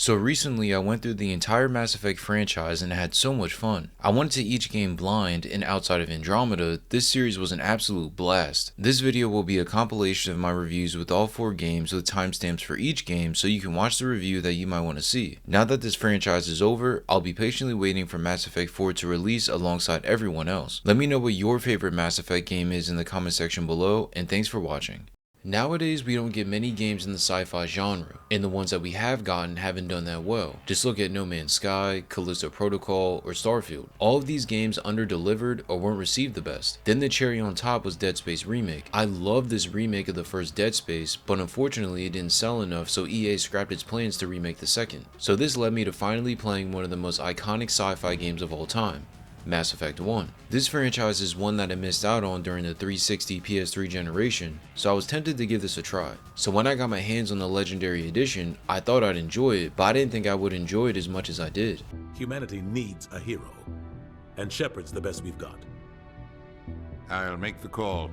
So recently I went through the entire Mass Effect franchise and had so much fun. I went into each game blind, and outside of Andromeda, this series was an absolute blast. This video will be a compilation of my reviews with all 4 games with timestamps for each game so you can watch the review that you might want to see. Now that this franchise is over, I'll be patiently waiting for Mass Effect 4 to release alongside everyone else. Let me know what your favorite Mass Effect game is in the comment section below, and thanks for watching. Nowadays, we don't get many games in the sci-fi genre, and the ones that we have gotten haven't done that well. Just look at No Man's Sky, Callisto Protocol, or Starfield. All of these games under-delivered or weren't received the best. Then the cherry on top was Dead Space Remake. I love this remake of the first Dead Space, but unfortunately it didn't sell enough, so EA scrapped its plans to remake the second. So this led me to finally playing one of the most iconic sci-fi games of all time, Mass Effect 1. This franchise is one that I missed out on during the 360 PS3 generation, so I was tempted to give this a try. So when I got my hands on the Legendary Edition, I thought I'd enjoy it, but I didn't think I would enjoy it as much as I did. Humanity needs a hero, and Shepard's the best we've got. I'll make the call.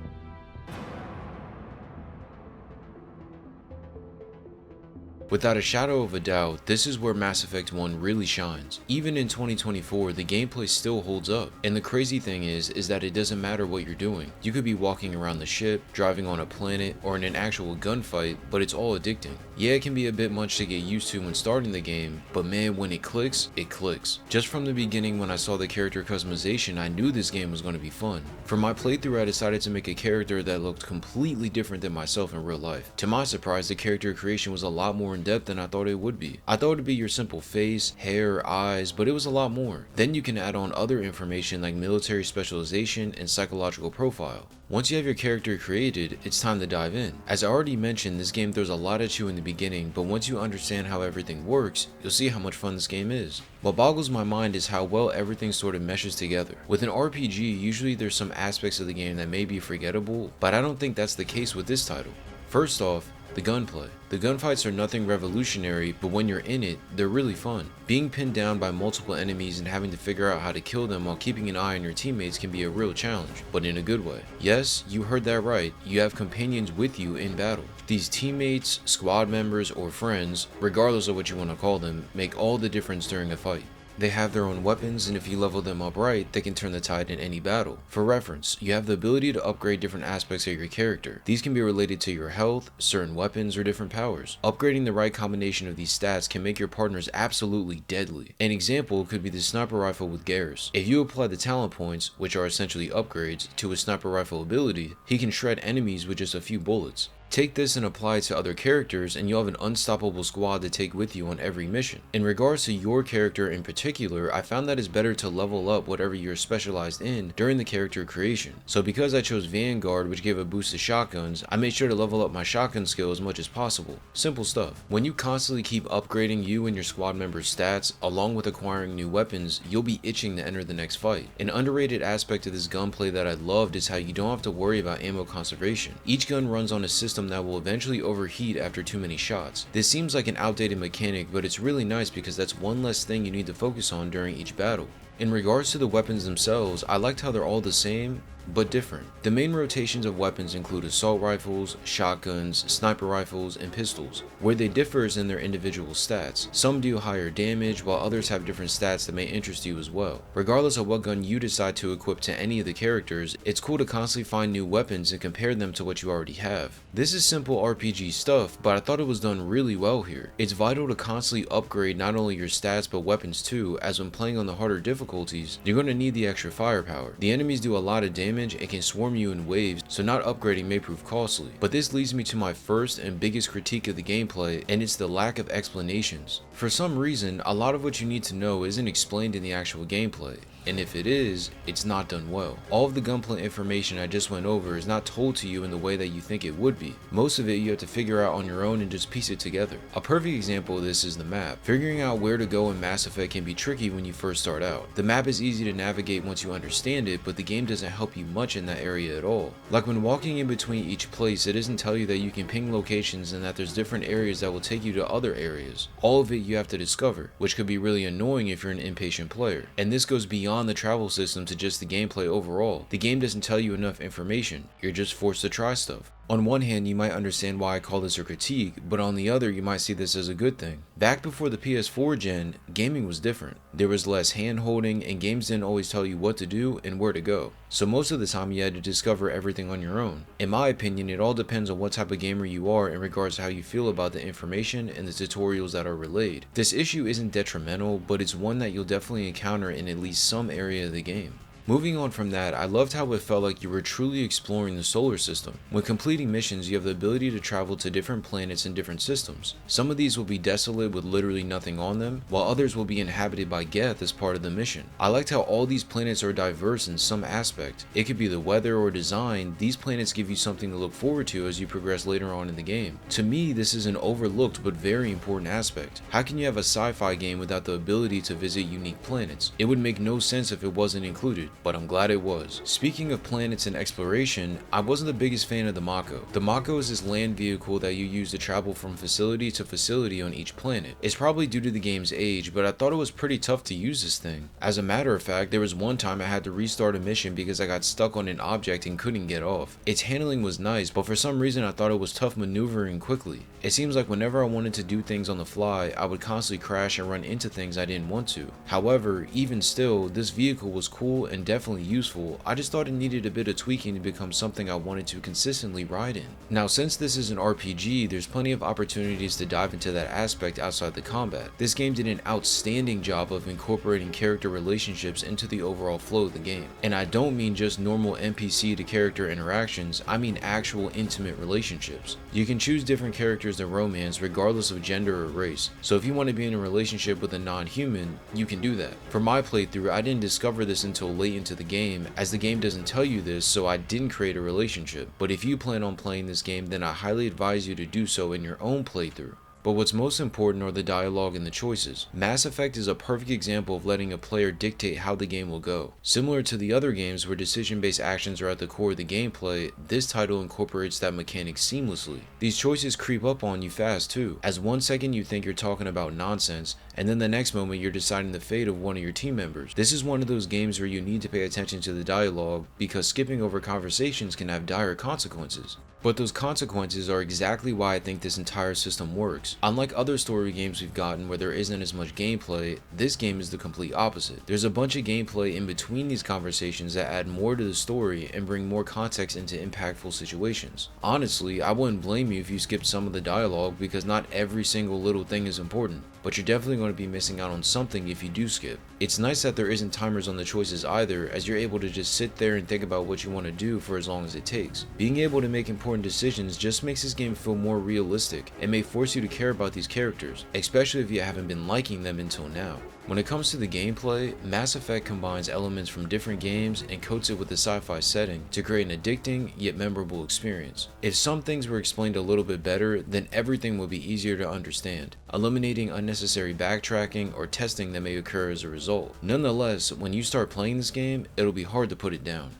Without a shadow of a doubt, this is where Mass Effect 1 really shines. Even in 2024, the gameplay still holds up. And the crazy thing is that it doesn't matter what you're doing. You could be walking around the ship, driving on a planet, or in an actual gunfight, but it's all addicting. Yeah, it can be a bit much to get used to when starting the game, but man, when it clicks, it clicks. Just from the beginning when I saw the character customization, I knew this game was going to be fun. For my playthrough, I decided to make a character that looked completely different than myself in real life. To my surprise, the character creation was a lot more in depth than I thought it would be. I thought it would be your simple face, hair, eyes, but it was a lot more. Then you can add on other information like military specialization and psychological profile. Once you have your character created, it's time to dive in. As I already mentioned, this game throws a lot at you in the beginning, but once you understand how everything works, you'll see how much fun this game is. What boggles my mind is how well everything sort of meshes together. With an RPG, usually there's some aspects of the game that may be forgettable, but I don't think that's the case with this title. First off, the gunplay. The gunfights are nothing revolutionary, but when you're in it, they're really fun. Being pinned down by multiple enemies and having to figure out how to kill them while keeping an eye on your teammates can be a real challenge, but in a good way. Yes, you heard that right, you have companions with you in battle. These teammates, squad members, or friends, regardless of what you want to call them, make all the difference during a fight. They have their own weapons, and if you level them up right, they can turn the tide in any battle. For reference, you have the ability to upgrade different aspects of your character. These can be related to your health, certain weapons, or different powers. Upgrading the right combination of these stats can make your partners absolutely deadly. An example could be the sniper rifle with Garrus. If you apply the talent points, which are essentially upgrades, to his sniper rifle ability, he can shred enemies with just a few bullets. Take this and apply it to other characters and you'll have an unstoppable squad to take with you on every mission. In regards to your character in particular, I found that it's better to level up whatever you're specialized in during the character creation. So because I chose Vanguard, which gave a boost to shotguns, I made sure to level up my shotgun skill as much as possible. Simple stuff. When you constantly keep upgrading you and your squad members' stats, along with acquiring new weapons, you'll be itching to enter the next fight. An underrated aspect of this gunplay that I loved is how you don't have to worry about ammo conservation. Each gun runs on a system that will eventually overheat after too many shots. This seems like an outdated mechanic, but it's really nice because that's one less thing you need to focus on during each battle. In regards to the weapons themselves, I liked how they're all the same, but different. The main rotations of weapons include assault rifles, shotguns, sniper rifles, and pistols. Where they differ is in their individual stats. Some do higher damage, while others have different stats that may interest you as well. Regardless of what gun you decide to equip to any of the characters, it's cool to constantly find new weapons and compare them to what you already have. This is simple RPG stuff, but I thought it was done really well here. It's vital to constantly upgrade not only your stats but weapons too, as when playing on the harder difficulties, you're going to need the extra firepower. The enemies do a lot of damage and can swarm you in waves, so not upgrading may prove costly. But this leads me to my first and biggest critique of the gameplay, and it's the lack of explanations. For some reason, a lot of what you need to know isn't explained in the actual gameplay, and if it is, it's not done well. All of the gunplay information I just went over is not told to you in the way that you think it would be. Most of it you have to figure out on your own and just piece it together. A perfect example of this is the map. Figuring out where to go in Mass Effect can be tricky when you first start out. The map is easy to navigate once you understand it, but the game doesn't help you much in that area at all. Like when walking in between each place, it doesn't tell you that you can ping locations and that there's different areas that will take you to other areas. All of it you have to discover, which could be really annoying if you're an impatient player. And this goes beyond the travel system to just the gameplay overall. The game doesn't tell you enough information. You're just forced to try stuff. On one hand, you might understand why I call this a critique, but on the other, you might see this as a good thing. Back before the PS4 gen, gaming was different. There was less hand-holding, and games didn't always tell you what to do and where to go. So most of the time, you had to discover everything on your own. In my opinion, it all depends on what type of gamer you are in regards to how you feel about the information and the tutorials that are relayed. This issue isn't detrimental, but it's one that you'll definitely encounter in at least some area of the game. Moving on from that, I loved how it felt like you were truly exploring the solar system. When completing missions, you have the ability to travel to different planets and different systems. Some of these will be desolate with literally nothing on them, while others will be inhabited by Geth as part of the mission. I liked how all these planets are diverse in some aspect. It could be the weather or design. These planets give you something to look forward to as you progress later on in the game. To me, this is an overlooked but very important aspect. How can you have a sci-fi game without the ability to visit unique planets? It would make no sense if it wasn't included, but I'm glad it was. Speaking of planets and exploration, I wasn't the biggest fan of the Mako. The Mako is this land vehicle that you use to travel from facility to facility on each planet. It's probably due to the game's age, but I thought it was pretty tough to use this thing. As a matter of fact, there was one time I had to restart a mission because I got stuck on an object and couldn't get off. Its handling was nice, but for some reason I thought it was tough maneuvering quickly. It seems like whenever I wanted to do things on the fly, I would constantly crash and run into things I didn't want to. However, even still, this vehicle was cool and definitely useful. I just thought it needed a bit of tweaking to become something I wanted to consistently ride in. Now, since this is an RPG, there's plenty of opportunities to dive into that aspect outside the combat. This game did an outstanding job of incorporating character relationships into the overall flow of the game. And I don't mean just normal NPC to character interactions, I mean actual intimate relationships. You can choose different characters to romance regardless of gender or race. So if you want to be in a relationship with a non-human, you can do that. For my playthrough, I didn't discover this until late into the game, as the game doesn't tell you this, so I didn't create a relationship. But if you plan on playing this game, then I highly advise you to do so in your own playthrough. But what's most important are the dialogue and the choices. Mass Effect is a perfect example of letting a player dictate how the game will go. Similar to the other games where decision-based actions are at the core of the gameplay, this title incorporates that mechanic seamlessly. These choices creep up on you fast too, as one second you think you're talking about nonsense, and then the next moment you're deciding the fate of one of your team members. This is one of those games where you need to pay attention to the dialogue, because skipping over conversations can have dire consequences. But those consequences are exactly why I think this entire system works. Unlike other story games we've gotten where there isn't as much gameplay, this game is the complete opposite. There's a bunch of gameplay in between these conversations that add more to the story and bring more context into impactful situations. Honestly, I wouldn't blame you if you skipped some of the dialogue, because not every single little thing is important, but you're definitely going to be missing out on something if you do skip. It's nice that there isn't timers on the choices either, as you're able to just sit there and think about what you want to do for as long as it takes. Being able to make important decisions just makes this game feel more realistic and may force you to care about these characters, especially if you haven't been liking them until now. When it comes to the gameplay, Mass Effect combines elements from different games and coats it with a sci-fi setting to create an addicting yet memorable experience. If some things were explained a little bit better, then everything would be easier to understand, eliminating unnecessary backtracking or testing that may occur as a result. Nonetheless, when you start playing this game, it'll be hard to put it down.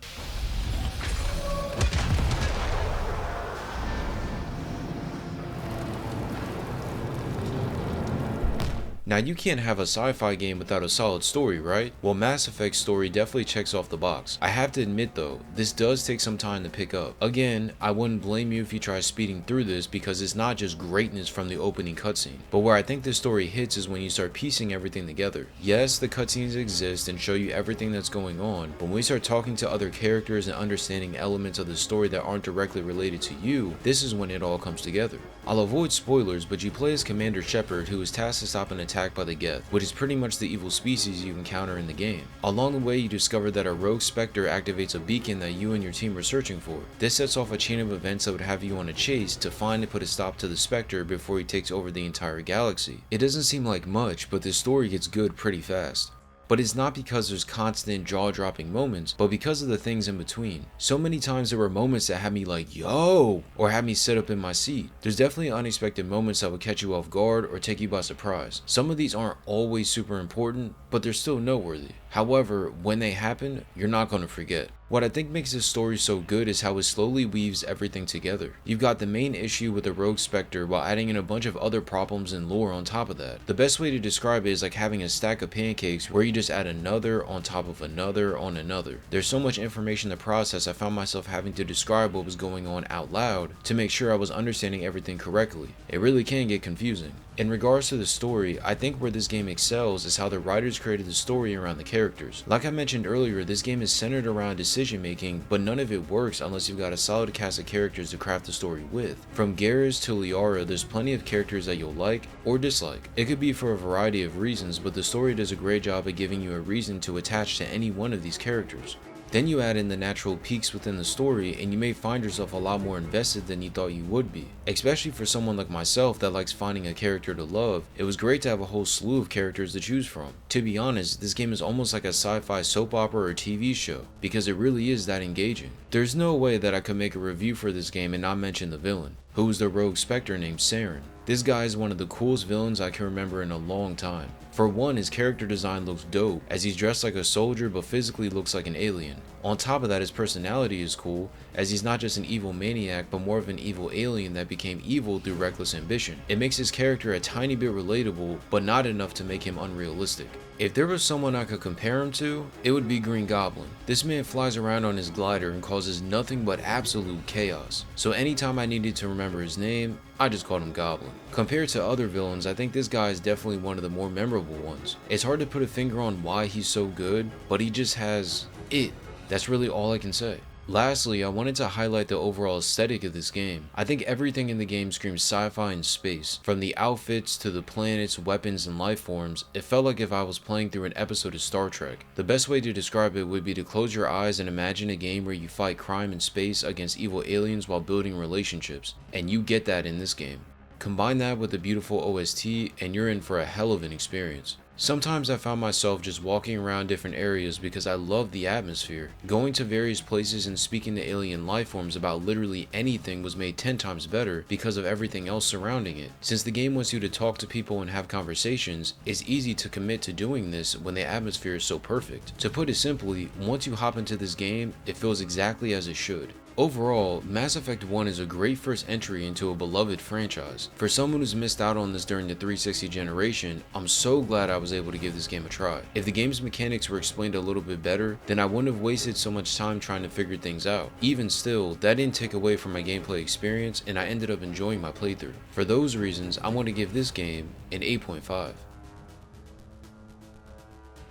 Now, you can't have a sci-fi game without a solid story, right? Well, Mass Effect's story definitely checks off the box. I have to admit though, this does take some time to pick up. Again, I wouldn't blame you if you try speeding through this, because it's not just greatness from the opening cutscene. But where I think this story hits is when you start piecing everything together. Yes, the cutscenes exist and show you everything that's going on, but when we start talking to other characters and understanding elements of the story that aren't directly related to you, this is when it all comes together. I'll avoid spoilers, but you play as Commander Shepard, who is tasked to stop an attack by the Geth, which is pretty much the evil species you encounter in the game. Along the way, you discover that a rogue Spectre activates a beacon that you and your team are searching for. This sets off a chain of events that would have you on a chase to find and put a stop to the Spectre before he takes over the entire galaxy. It doesn't seem like much, but the story gets good pretty fast. But it's not because there's constant jaw-dropping moments, but because of the things in between. So many times there were moments that had me like, yo, or had me sit up in my seat. There's definitely unexpected moments that would catch you off guard or take you by surprise. Some of these aren't always super important, but they're still noteworthy. However, when they happen, you're not going to forget. What I think makes this story so good is how it slowly weaves everything together. You've got the main issue with the rogue specter while adding in a bunch of other problems and lore on top of that. The best way to describe it is like having a stack of pancakes where you just add another on top of another on another. There's so much information to process, I found myself having to describe what was going on out loud to make sure I was understanding everything correctly. It really can get confusing. In regards to the story, I think where this game excels is how the writers created the story around the characters. Like I mentioned earlier, this game is centered around decision making, but none of it works unless you've got a solid cast of characters to craft the story with. From Garrus to Liara, there's plenty of characters that you'll like or dislike. It could be for a variety of reasons, but the story does a great job at giving you a reason to attach to any one of these characters. Then you add in the natural peaks within the story and you may find yourself a lot more invested than you thought you would be. Especially for someone like myself that likes finding a character to love, it was great to have a whole slew of characters to choose from. To be honest, this game is almost like a sci-fi soap opera or TV show, because it really is that engaging. There's no way that I could make a review for this game and not mention the villain, who is the rogue specter named Saren. This guy is one of the coolest villains I can remember in a long time. For one, his character design looks dope, as he's dressed like a soldier but physically looks like an alien. On top of that, his personality is cool, as he's not just an evil maniac but more of an evil alien that became evil through reckless ambition. It makes his character a tiny bit relatable, but not enough to make him unrealistic. If there was someone I could compare him to, it would be Green Goblin. This man flies around on his glider and causes nothing but absolute chaos. So anytime I needed to remember his name, I just called him Goblin. Compared to other villains, I think this guy is definitely one of the more memorable ones. It's hard to put a finger on why he's so good, but he just has it. That's really all I can say. Lastly, I wanted to highlight the overall aesthetic of this game. I think everything in the game screams sci-fi and space. From the outfits to the planets, weapons, and life forms, it felt like if I was playing through an episode of Star Trek. The best way to describe it would be to close your eyes and imagine a game where you fight crime in space against evil aliens while building relationships. And you get that in this game. Combine that with a beautiful OST and you're in for a hell of an experience. Sometimes I found myself just walking around different areas because I love the atmosphere. Going to various places and speaking to alien life forms about literally anything was made 10 times better because of everything else surrounding it. Since the game wants you to talk to people and have conversations, it's easy to commit to doing this when the atmosphere is so perfect. To put it simply, once you hop into this game, it feels exactly as it should. Overall, Mass Effect 1 is a great first entry into a beloved franchise. For someone who's missed out on this during the 360 generation, I'm so glad I was able to give this game a try. If the game's mechanics were explained a little bit better, then I wouldn't have wasted so much time trying to figure things out. Even still, that didn't take away from my gameplay experience and I ended up enjoying my playthrough. For those reasons, I want to give this game an 8.5.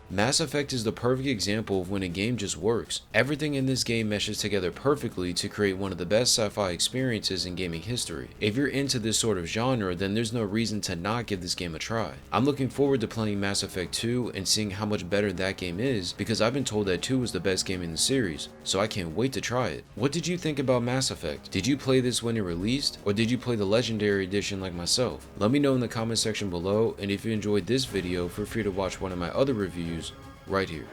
Mass Effect is the perfect example of when a game just works. Everything in this game meshes together perfectly to create one of the best sci-fi experiences in gaming history. If you're into this sort of genre, then there's no reason to not give this game a try. I'm looking forward to playing Mass Effect 2 and seeing how much better that game is, because I've been told that 2 is the best game in the series, so I can't wait to try it. What did you think about Mass Effect? Did you play this when it released, or did you play the Legendary Edition like myself? Let me know in the comment section below, and if you enjoyed this video, feel free to watch one of my other reviews right here.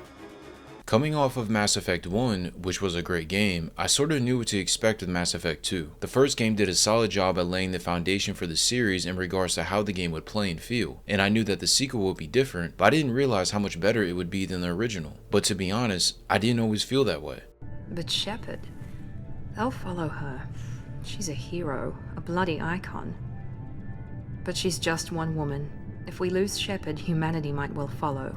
Coming off of Mass Effect 1, which was a great game, I sort of knew what to expect with Mass Effect 2. The first game did a solid job at laying the foundation for the series in regards to how the game would play and feel, and I knew that the sequel would be different, but I didn't realize how much better it would be than the original. But to be honest, I didn't always feel that way. But Shepard, they'll follow her. She's a hero, a bloody icon. But she's just one woman. If we lose Shepard, humanity might well follow.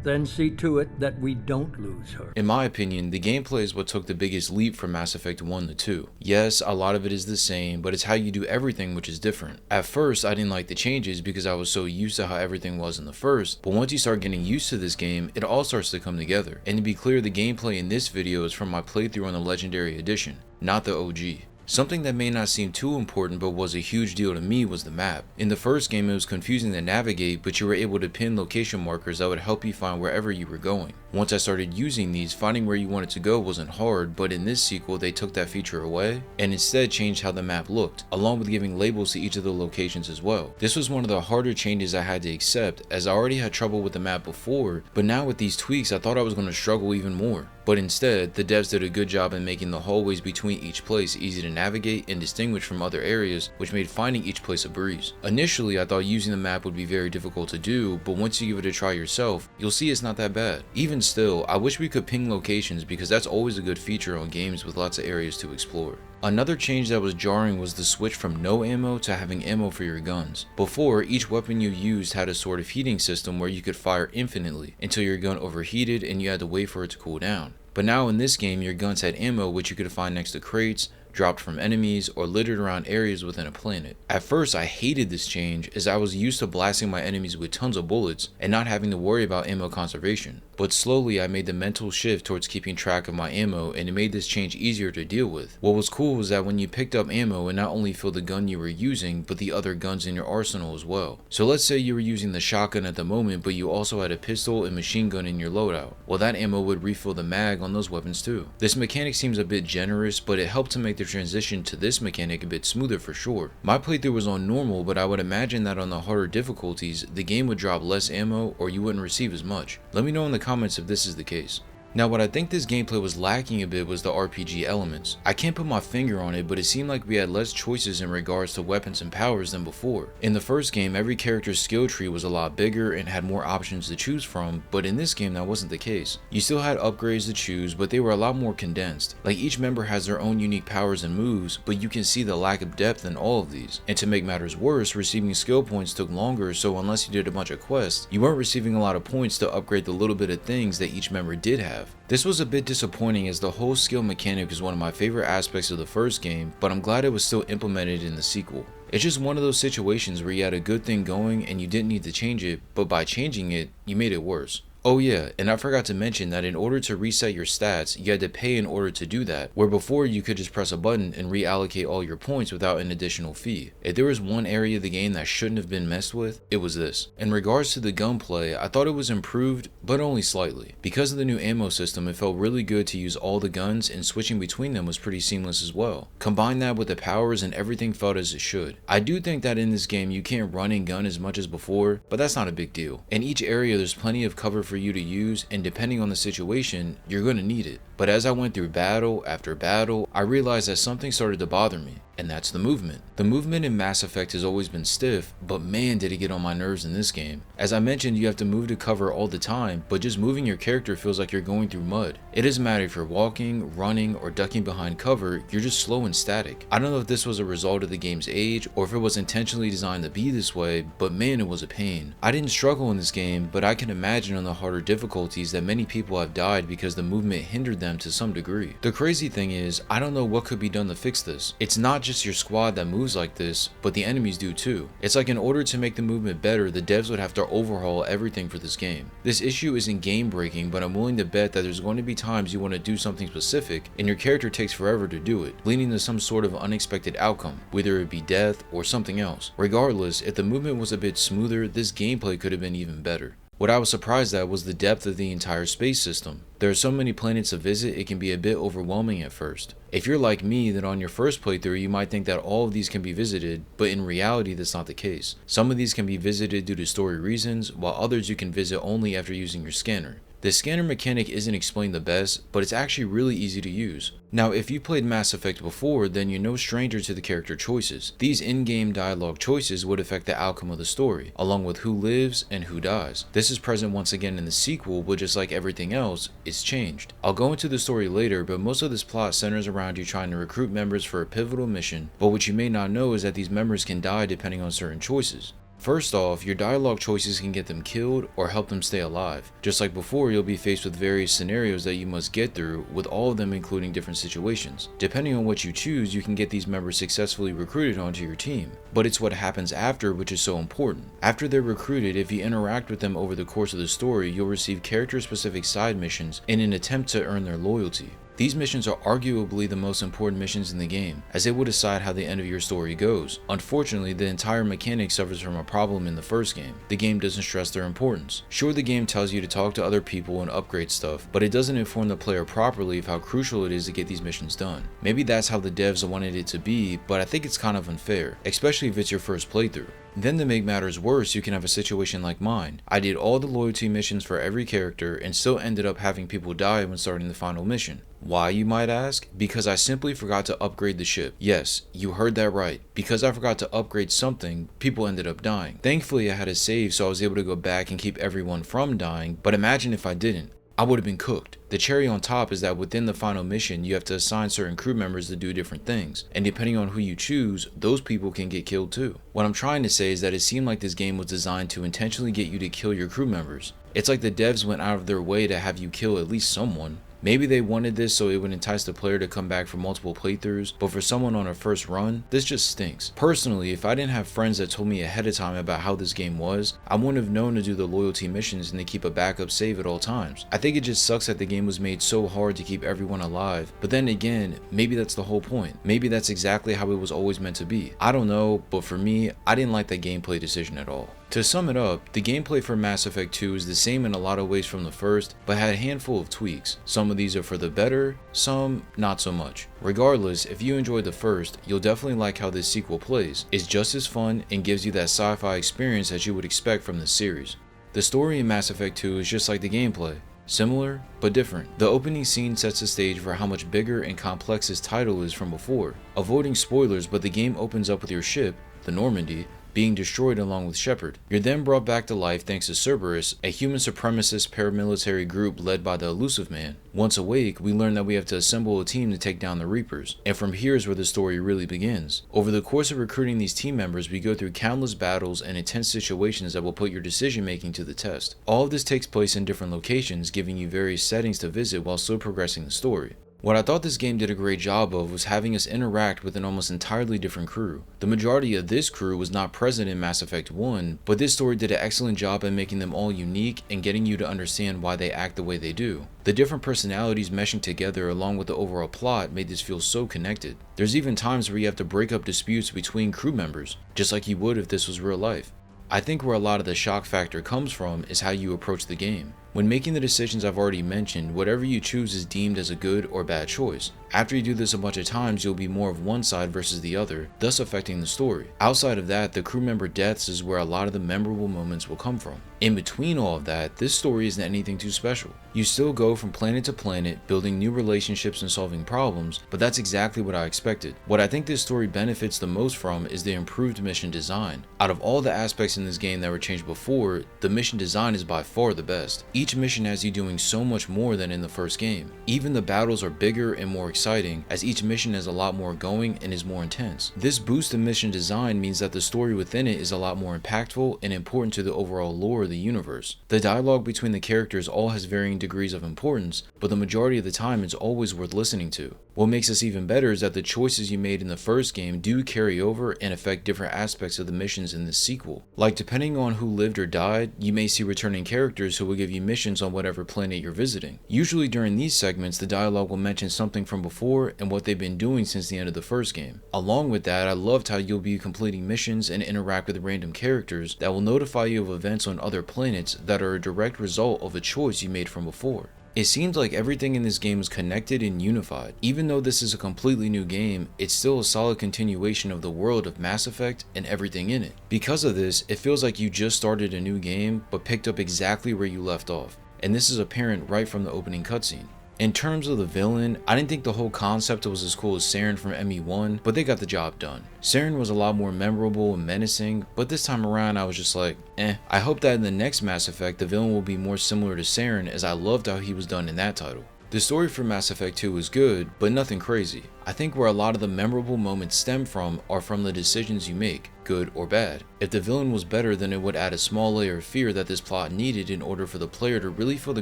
Then see to it that we don't lose her. In my opinion, the gameplay is what took the biggest leap from Mass Effect 1 to 2. Yes, a lot of it is the same, but it's how you do everything which is different. At first, I didn't like the changes because I was so used to how everything was in the first, but once you start getting used to this game, it all starts to come together. And to be clear, the gameplay in this video is from my playthrough on the Legendary Edition, not the OG. Something that may not seem too important but was a huge deal to me was the map. In the first game it was confusing to navigate, but you were able to pin location markers that would help you find wherever you were going. Once I started using these, finding where you wanted to go wasn't hard, but in this sequel they took that feature away and instead changed how the map looked, along with giving labels to each of the locations as well. This was one of the harder changes I had to accept, as I already had trouble with the map before, but now with these tweaks I thought I was going to struggle even more. But instead, the devs did a good job in making the hallways between each place easy to navigate and distinguish from other areas, which made finding each place a breeze. Initially, I thought using the map would be very difficult to do, but once you give it a try yourself, you'll see it's not that bad. Even still, I wish we could ping locations because that's always a good feature on games with lots of areas to explore. Another change that was jarring was the switch from no ammo to having ammo for your guns. Before, each weapon you used had a sort of heating system where you could fire infinitely until your gun overheated and you had to wait for it to cool down. But now in this game, your guns had ammo which you could find next to crates, dropped from enemies, or littered around areas within a planet. At first, I hated this change as I was used to blasting my enemies with tons of bullets and not having to worry about ammo conservation. But slowly, I made the mental shift towards keeping track of my ammo, and it made this change easier to deal with. What was cool was that when you picked up ammo, it not only filled the gun you were using, but the other guns in your arsenal as well. So let's say you were using the shotgun at the moment, but you also had a pistol and machine gun in your loadout. Well, that ammo would refill the mag on those weapons too. This mechanic seems a bit generous, but it helped to make the transition to this mechanic a bit smoother for sure. My playthrough was on normal, but I would imagine that on the harder difficulties, the game would drop less ammo or you wouldn't receive as much. Let me know in the comments if this is the case. Now, what I think this gameplay was lacking a bit was the RPG elements. I can't put my finger on it, but it seemed like we had less choices in regards to weapons and powers than before. In the first game, every character's skill tree was a lot bigger and had more options to choose from, but in this game that wasn't the case. You still had upgrades to choose, but they were a lot more condensed. Like each member has their own unique powers and moves, but you can see the lack of depth in all of these. And to make matters worse, receiving skill points took longer, so unless you did a bunch of quests, you weren't receiving a lot of points to upgrade the little bit of things that each member did have. This was a bit disappointing as the whole skill mechanic is one of my favorite aspects of the first game, but I'm glad it was still implemented in the sequel. It's just one of those situations where you had a good thing going and you didn't need to change it, but by changing it, you made it worse. Oh yeah, and I forgot to mention that in order to reset your stats, you had to pay in order to do that, where before you could just press a button and reallocate all your points without an additional fee. If there was one area of the game that shouldn't have been messed with, it was this. In regards to the gunplay, I thought it was improved, but only slightly. Because of the new ammo system, it felt really good to use all the guns, and switching between them was pretty seamless as well. Combine that with the powers and everything felt as it should. I do think that in this game you can't run and gun as much as before, but that's not a big deal. In each area there's plenty of cover for you to use, and depending on the situation, you're going to need it. But as I went through battle after battle, I realized that something started to bother me, and that's the movement. The movement in Mass Effect has always been stiff, but man did it get on my nerves in this game. As I mentioned, you have to move to cover all the time, but just moving your character feels like you're going through mud. It doesn't matter if you're walking, running, or ducking behind cover, you're just slow and static. I don't know if this was a result of the game's age, or if it was intentionally designed to be this way, but man, it was a pain. I didn't struggle in this game, but I can imagine on the harder difficulties that many people have died because the movement hindered them to some degree. The crazy thing is, I don't know what could be done to fix this. It's not just your squad that moves like this, but the enemies do too. It's like in order to make the movement better, the devs would have to overhaul everything for this game. This issue isn't game breaking, but I'm willing to bet that there's going to be times you want to do something specific and your character takes forever to do it, leading to some sort of unexpected outcome, whether it be death or something else. Regardless, if the movement was a bit smoother, this gameplay could have been even better. What I was surprised at was the depth of the entire space system. There are so many planets to visit, it can be a bit overwhelming at first. If you're like me, then on your first playthrough you might think that all of these can be visited, but in reality that's not the case. Some of these can be visited due to story reasons, while others you can visit only after using your scanner. The scanner mechanic isn't explained the best, but it's actually really easy to use. Now, if you played Mass Effect before, then you're no stranger to the character choices. These in-game dialogue choices would affect the outcome of the story, along with who lives and who dies. This is present once again in the sequel, but just like everything else, it's changed. I'll go into the story later, but most of this plot centers around you trying to recruit members for a pivotal mission, but what you may not know is that these members can die depending on certain choices. First off, your dialogue choices can get them killed or help them stay alive. Just like before, you'll be faced with various scenarios that you must get through, with all of them including different situations. Depending on what you choose, you can get these members successfully recruited onto your team. But it's what happens after which is so important. After they're recruited, if you interact with them over the course of the story, you'll receive character-specific side missions in an attempt to earn their loyalty. These missions are arguably the most important missions in the game, as it will decide how the end of your story goes. Unfortunately, the entire mechanic suffers from a problem in the first game. The game doesn't stress their importance. Sure, the game tells you to talk to other people and upgrade stuff, but it doesn't inform the player properly of how crucial it is to get these missions done. Maybe that's how the devs wanted it to be, but I think it's kind of unfair, especially if it's your first playthrough. Then to make matters worse, you can have a situation like mine. I did all the loyalty missions for every character and still ended up having people die when starting the final mission. Why, you might ask? Because I simply forgot to upgrade the ship. Yes, you heard that right. Because I forgot to upgrade something, people ended up dying. Thankfully I had a save, so I was able to go back and keep everyone from dying, but imagine if I didn't. I would have been cooked. The cherry on top is that within the final mission, you have to assign certain crew members to do different things, and depending on who you choose, those people can get killed too. What I'm trying to say is that it seemed like this game was designed to intentionally get you to kill your crew members. It's like the devs went out of their way to have you kill at least someone. Maybe they wanted this so it would entice the player to come back for multiple playthroughs, but for someone on a first run, this just stinks. Personally, if I didn't have friends that told me ahead of time about how this game was, I wouldn't have known to do the loyalty missions and to keep a backup save at all times. I think it just sucks that the game was made so hard to keep everyone alive, but then again, maybe that's the whole point. Maybe that's exactly how it was always meant to be. I don't know, but for me, I didn't like that gameplay decision at all. To sum it up, the gameplay for Mass Effect 2 is the same in a lot of ways from the first, but had a handful of tweaks. Some of these are for the better, some not so much. Regardless, if you enjoyed the first, you'll definitely like how this sequel plays. It's just as fun and gives you that sci-fi experience that you would expect from this series. The story in Mass Effect 2 is just like the gameplay. Similar, but different. The opening scene sets the stage for how much bigger and complex his title is from before. Avoiding spoilers, but the game opens up with your ship, the Normandy, being destroyed along with Shepard. You're then brought back to life thanks to Cerberus, a human supremacist paramilitary group led by the Elusive Man. Once awake, we learn that we have to assemble a team to take down the Reapers, and from here is where the story really begins. Over the course of recruiting these team members, we go through countless battles and intense situations that will put your decision making to the test. All of this takes place in different locations, giving you various settings to visit while still progressing the story. What I thought this game did a great job of was having us interact with an almost entirely different crew. The majority of this crew was not present in Mass Effect 1, but this story did an excellent job at making them all unique and getting you to understand why they act the way they do. The different personalities meshing together along with the overall plot made this feel so connected. There's even times where you have to break up disputes between crew members, just like you would if this was real life. I think where a lot of the shock factor comes from is how you approach the game. When making the decisions I've already mentioned, whatever you choose is deemed as a good or bad choice. After you do this a bunch of times, you'll be more of one side versus the other, thus affecting the story. Outside of that, the crew member deaths is where a lot of the memorable moments will come from. In between all of that, this story isn't anything too special. You still go from planet to planet, building new relationships and solving problems, but that's exactly what I expected. What I think this story benefits the most from is the improved mission design. Out of all the aspects in this game that were changed before, the mission design is by far the best. Each mission has you doing so much more than in the first game. Even the battles are bigger and more exciting, as each mission has a lot more going and is more intense. This boost in mission design means that the story within it is a lot more impactful and important to the overall lore of the universe. The dialogue between the characters all has varying degrees of importance, but the majority of the time it's always worth listening to. What makes this even better is that the choices you made in the first game do carry over and affect different aspects of the missions in this sequel. Like, depending on who lived or died, you may see returning characters who will give you missions on whatever planet you're visiting. Usually during these segments, the dialogue will mention something from before and what they've been doing since the end of the first game. Along with that, I loved how you'll be completing missions and interact with random characters that will notify you of events on other planets that are a direct result of a choice you made from before. It seems like everything in this game is connected and unified. Even though this is a completely new game, it's still a solid continuation of the world of Mass Effect and everything in it. Because of this, it feels like you just started a new game but picked up exactly where you left off, and this is apparent right from the opening cutscene. In terms of the villain, I didn't think the whole concept was as cool as Saren from ME1, but they got the job done. Saren was a lot more memorable and menacing, but this time around I was just like, eh. I hope that in the next Mass Effect the villain will be more similar to Saren, as I loved how he was done in that title. The story for Mass Effect 2 is good, but nothing crazy. I think where a lot of the memorable moments stem from are from the decisions you make, good or bad. If the villain was better, then it would add a small layer of fear that this plot needed in order for the player to really feel the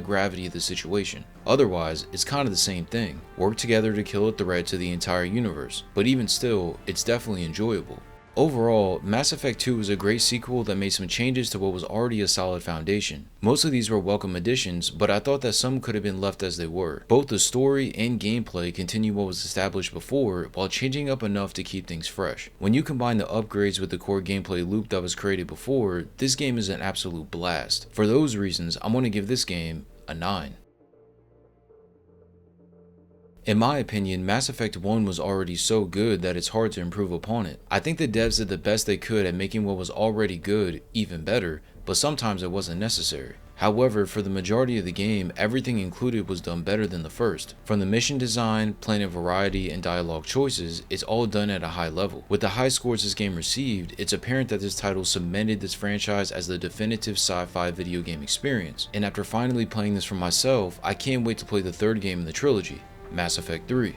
gravity of the situation. Otherwise, it's kind of the same thing. Work together to kill a threat to the entire universe, but even still, it's definitely enjoyable. Overall, Mass Effect 2 is a great sequel that made some changes to what was already a solid foundation. Most of these were welcome additions, but I thought that some could have been left as they were. Both the story and gameplay continue what was established before, while changing up enough to keep things fresh. When you combine the upgrades with the core gameplay loop that was created before, this game is an absolute blast. For those reasons, I'm going to give this game a 9. In my opinion, Mass Effect 1 was already so good that it's hard to improve upon it. I think the devs did the best they could at making what was already good even better, but sometimes it wasn't necessary. However, for the majority of the game, everything included was done better than the first. From the mission design, planet variety, and dialogue choices, it's all done at a high level. With the high scores this game received, it's apparent that this title cemented this franchise as the definitive sci-fi video game experience. And after finally playing this for myself, I can't wait to play the third game in the trilogy, Mass Effect 3.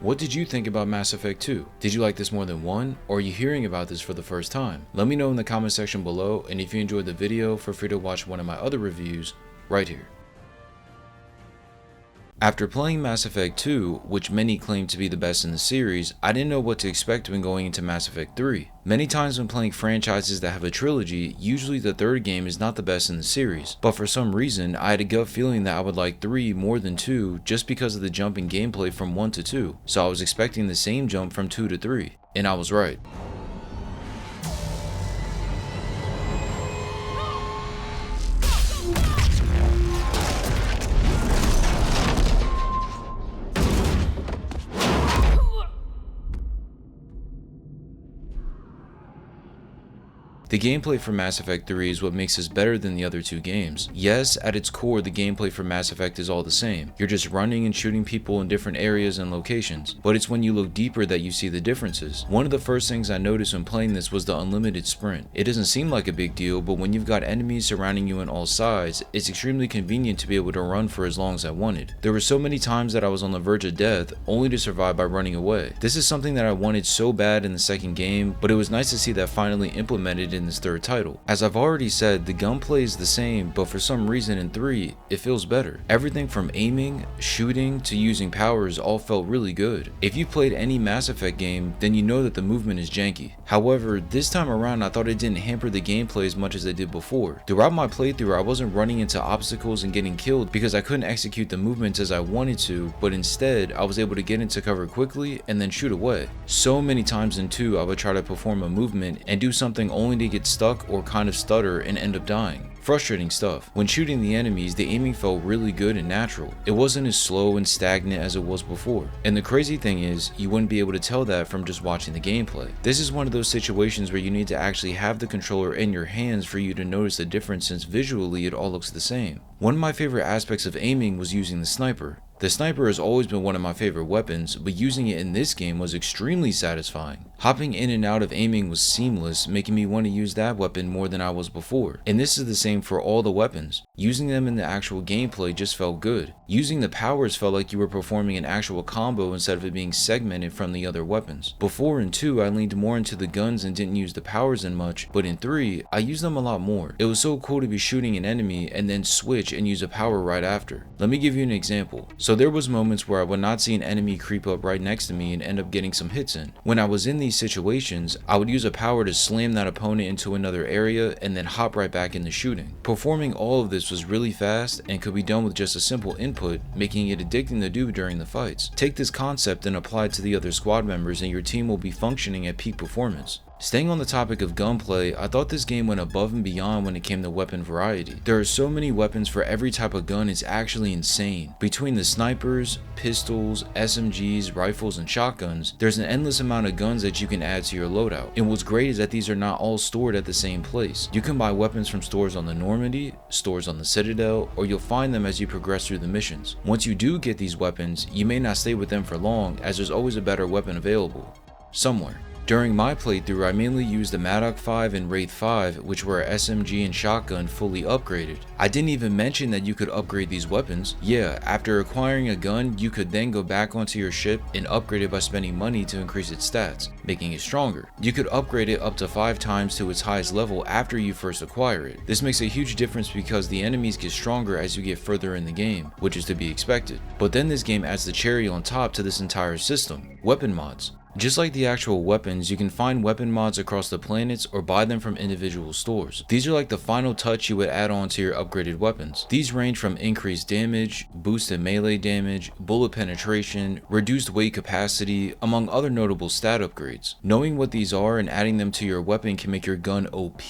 What did you think about Mass Effect 2? Did you like this more than 1, or are you hearing about this for the first time? Let me know in the comment section below, and if you enjoyed the video, feel free to watch one of my other reviews right here. After playing Mass Effect 2, which many claim to be the best in the series, I didn't know what to expect when going into Mass Effect 3. Many times when playing franchises that have a trilogy, usually the third game is not the best in the series, but for some reason, I had a gut feeling that I would like 3 more than 2 just because of the jump in gameplay from 1 to 2, so I was expecting the same jump from 2 to 3, and I was right. The gameplay for Mass Effect 3 is what makes this better than the other two games. Yes, at its core, the gameplay for Mass Effect is all the same. You're just running and shooting people in different areas and locations, but it's when you look deeper that you see the differences. One of the first things I noticed when playing this was the unlimited sprint. It doesn't seem like a big deal, but when you've got enemies surrounding you on all sides, it's extremely convenient to be able to run for as long as I wanted. There were so many times that I was on the verge of death, only to survive by running away. This is something that I wanted so bad in the second game, but it was nice to see that finally implemented in this third title. As I've already said, the gunplay is the same, but for some reason in 3, it feels better. Everything from aiming, shooting, to using powers all felt really good. If you've played any Mass Effect game, then you know that the movement is janky. However, this time around I thought it didn't hamper the gameplay as much as it did before. Throughout my playthrough, I wasn't running into obstacles and getting killed because I couldn't execute the movements as I wanted to, but instead, I was able to get into cover quickly and then shoot away. So many times in 2, I would try to perform a movement and do something only to get stuck or kind of stutter and end up dying. Frustrating stuff. When shooting the enemies, the aiming felt really good and natural. It wasn't as slow and stagnant as it was before. And the crazy thing is, you wouldn't be able to tell that from just watching the gameplay. This is one of those situations where you need to actually have the controller in your hands for you to notice the difference, since visually it all looks the same. One of my favorite aspects of aiming was using the sniper. The sniper has always been one of my favorite weapons, but using it in this game was extremely satisfying. Hopping in and out of aiming was seamless, making me want to use that weapon more than I was before. And this is the same for all the weapons. Using them in the actual gameplay just felt good. Using the powers felt like you were performing an actual combo instead of it being segmented from the other weapons. Before in 2, I leaned more into the guns and didn't use the powers in much, but in 3, I used them a lot more. It was so cool to be shooting an enemy and then switch and use a power right after. Let me give you an example. So there was moments where I would not see an enemy creep up right next to me and end up getting some hits in. When I was in these situations, I would use a power to slam that opponent into another area and then hop right back into shooting. Performing all of this was really fast and could be done with just a simple input, making it addicting to do during the fights. Take this concept and apply it to the other squad members and your team will be functioning at peak performance. Staying on the topic of gunplay, I thought this game went above and beyond when it came to weapon variety. There are so many weapons for every type of gun, it's actually insane. Between the snipers, pistols, SMGs, rifles, and shotguns, there's an endless amount of guns that you can add to your loadout. And what's great is that these are not all stored at the same place. You can buy weapons from stores on the Normandy, stores on the Citadel, or you'll find them as you progress through the missions. Once you do get these weapons, you may not stay with them for long, as there's always a better weapon available somewhere. During my playthrough, I mainly used the Maddox 5 and Wraith 5, which were SMG and shotgun fully upgraded. I didn't even mention that you could upgrade these weapons. Yeah, after acquiring a gun, you could then go back onto your ship and upgrade it by spending money to increase its stats, making it stronger. You could upgrade it up to 5 times to its highest level after you first acquire it. This makes a huge difference because the enemies get stronger as you get further in the game, which is to be expected. But then this game adds the cherry on top to this entire system: weapon mods. Just like the actual weapons, you can find weapon mods across the planets or buy them from individual stores. These are like the final touch you would add on to your upgraded weapons. These range from increased damage, boosted melee damage, bullet penetration, reduced weight capacity, among other notable stat upgrades. Knowing what these are and adding them to your weapon can make your gun OP.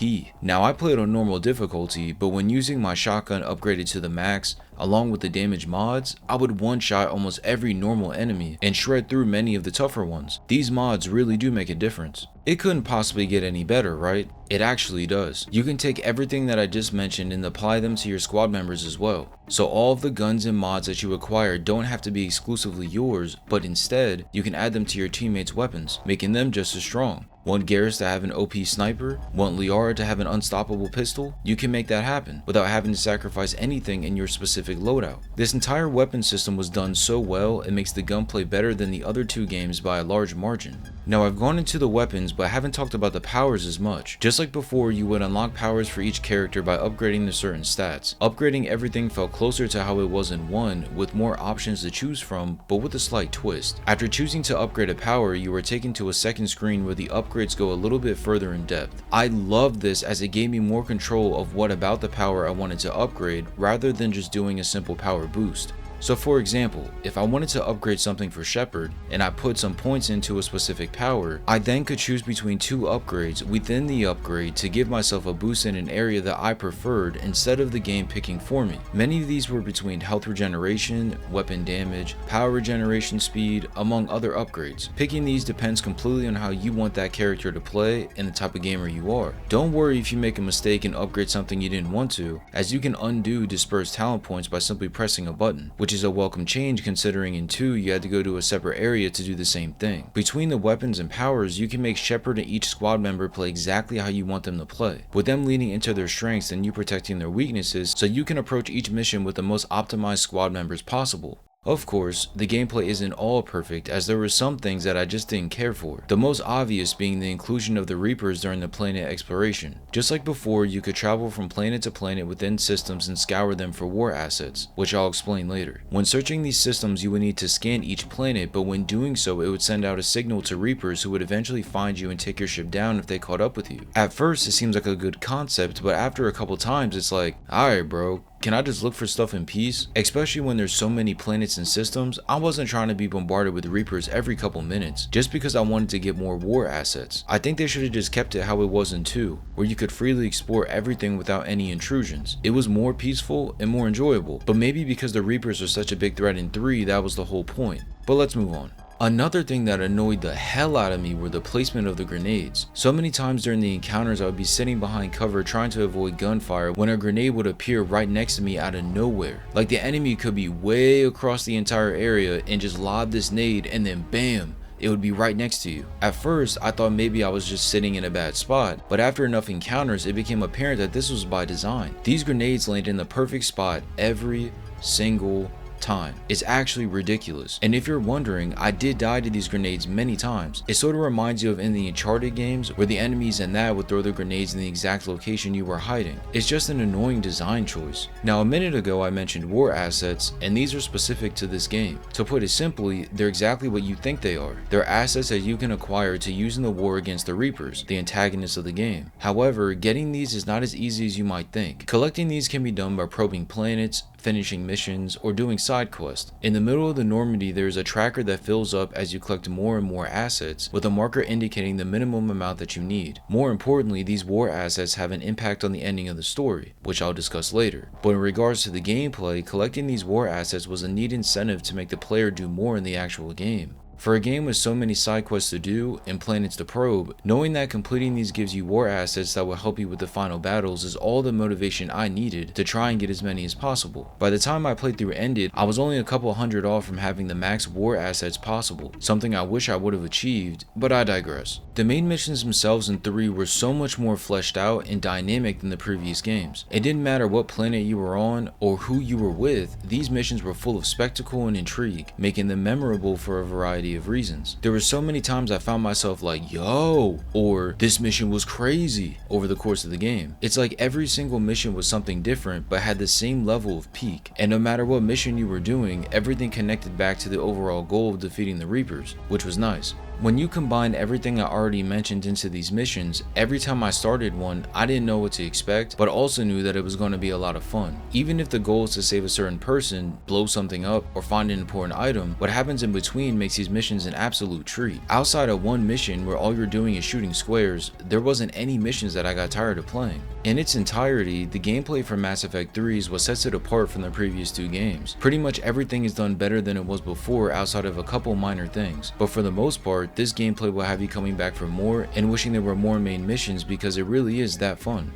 Now I played on normal difficulty, but when using my shotgun upgraded to the max, along with the damage mods, I would one-shot almost every normal enemy and shred through many of the tougher ones. These mods really do make a difference. It couldn't possibly get any better, right? It actually does. You can take everything that I just mentioned and apply them to your squad members as well. So all of the guns and mods that you acquire don't have to be exclusively yours, but instead, you can add them to your teammates' weapons, making them just as strong. Want Garrus to have an OP sniper? Want Liara to have an unstoppable pistol? You can make that happen without having to sacrifice anything in your specific loadout. This entire weapon system was done so well, it makes the gunplay better than the other two games by a large margin. Now I've gone into the weapons, but I haven't talked about the powers as much. Just like before, you would unlock powers for each character by upgrading the certain stats. Upgrading everything felt closer to how it was in 1, with more options to choose from, but with a slight twist. After choosing to upgrade a power, you were taken to a second screen where the upgrades go a little bit further in depth. I loved this as it gave me more control of what about the power I wanted to upgrade, rather than just doing a simple power boost. So for example, if I wanted to upgrade something for Shepard, and I put some points into a specific power, I then could choose between two upgrades within the upgrade to give myself a boost in an area that I preferred instead of the game picking for me. Many of these were between health regeneration, weapon damage, power regeneration speed, among other upgrades. Picking these depends completely on how you want that character to play and the type of gamer you are. Don't worry if you make a mistake and upgrade something you didn't want to, as you can undo dispersed talent points by simply pressing a button, which is a welcome change considering in 2 you had to go to a separate area to do the same thing. Between the weapons and powers, you can make Shepard and each squad member play exactly how you want them to play, with them leaning into their strengths and you protecting their weaknesses, so you can approach each mission with the most optimized squad members possible. Of course, the gameplay isn't all perfect, as there were some things that I just didn't care for, the most obvious being the inclusion of the Reapers during the planet exploration. Just like before, you could travel from planet to planet within systems and scour them for war assets, which I'll explain later. When searching these systems, you would need to scan each planet, but when doing so, it would send out a signal to Reapers who would eventually find you and take your ship down if they caught up with you. At first, it seems like a good concept, but after a couple times, it's like, alright bro, can I just look for stuff in peace? Especially when there's so many planets and systems, I wasn't trying to be bombarded with Reapers every couple minutes, just because I wanted to get more war assets. I think they should have just kept it how it was in 2, where you could freely explore everything without any intrusions. It was more peaceful and more enjoyable, but maybe because the Reapers are such a big threat in 3, that was the whole point. But let's move on. Another thing that annoyed the hell out of me were the placement of the grenades. So many times during the encounters I would be sitting behind cover trying to avoid gunfire when a grenade would appear right next to me out of nowhere. Like the enemy could be way across the entire area and just lob this nade and then bam, it would be right next to you. At first, I thought maybe I was just sitting in a bad spot, but after enough encounters, it became apparent that this was by design. These grenades landed in the perfect spot every single time. It's actually ridiculous. And if you're wondering, I did die to these grenades many times. It sort of reminds you of in the Uncharted games where the enemies in that would throw their grenades in the exact location you were hiding. It's just an annoying design choice. Now a minute ago I mentioned war assets, and these are specific to this game. To put it simply, they're exactly what you think they are. They're assets that you can acquire to use in the war against the Reapers, the antagonists of the game. However, getting these is not as easy as you might think. Collecting these can be done by probing planets, finishing missions, or doing side quests. In the middle of the Normandy, there is a tracker that fills up as you collect more and more assets, with a marker indicating the minimum amount that you need. More importantly, these war assets have an impact on the ending of the story, which I'll discuss later. But in regards to the gameplay, collecting these war assets was a neat incentive to make the player do more in the actual game. For a game with so many side quests to do and planets to probe, knowing that completing these gives you war assets that will help you with the final battles is all the motivation I needed to try and get as many as possible. By the time my playthrough ended, I was only a couple hundred off from having the max war assets possible, something I wish I would have achieved, but I digress. The main missions themselves in 3 were so much more fleshed out and dynamic than the previous games. It didn't matter what planet you were on or who you were with, these missions were full of spectacle and intrigue, making them memorable for a variety of reasons. There were so many times I found myself like, yo, or this mission was crazy over the course of the game. It's like every single mission was something different but had the same level of peak, and no matter what mission you were doing, everything connected back to the overall goal of defeating the Reapers, which was nice. When you combine everything I already mentioned into these missions, every time I started one, I didn't know what to expect, but also knew that it was going to be a lot of fun. Even if the goal is to save a certain person, blow something up, or find an important item, what happens in between makes these missions an absolute treat. Outside of one mission where all you're doing is shooting squares, there wasn't any missions that I got tired of playing. In its entirety, the gameplay for Mass Effect 3 is what sets it apart from the previous two games. Pretty much everything is done better than it was before outside of a couple minor things, but for the most part, this gameplay will have you coming back for more and wishing there were more main missions because it really is that fun.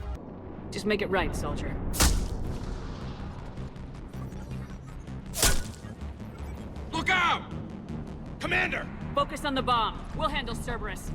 Just make it right, soldier. Look out! Commander! Focus on the bomb. We'll handle Cerberus.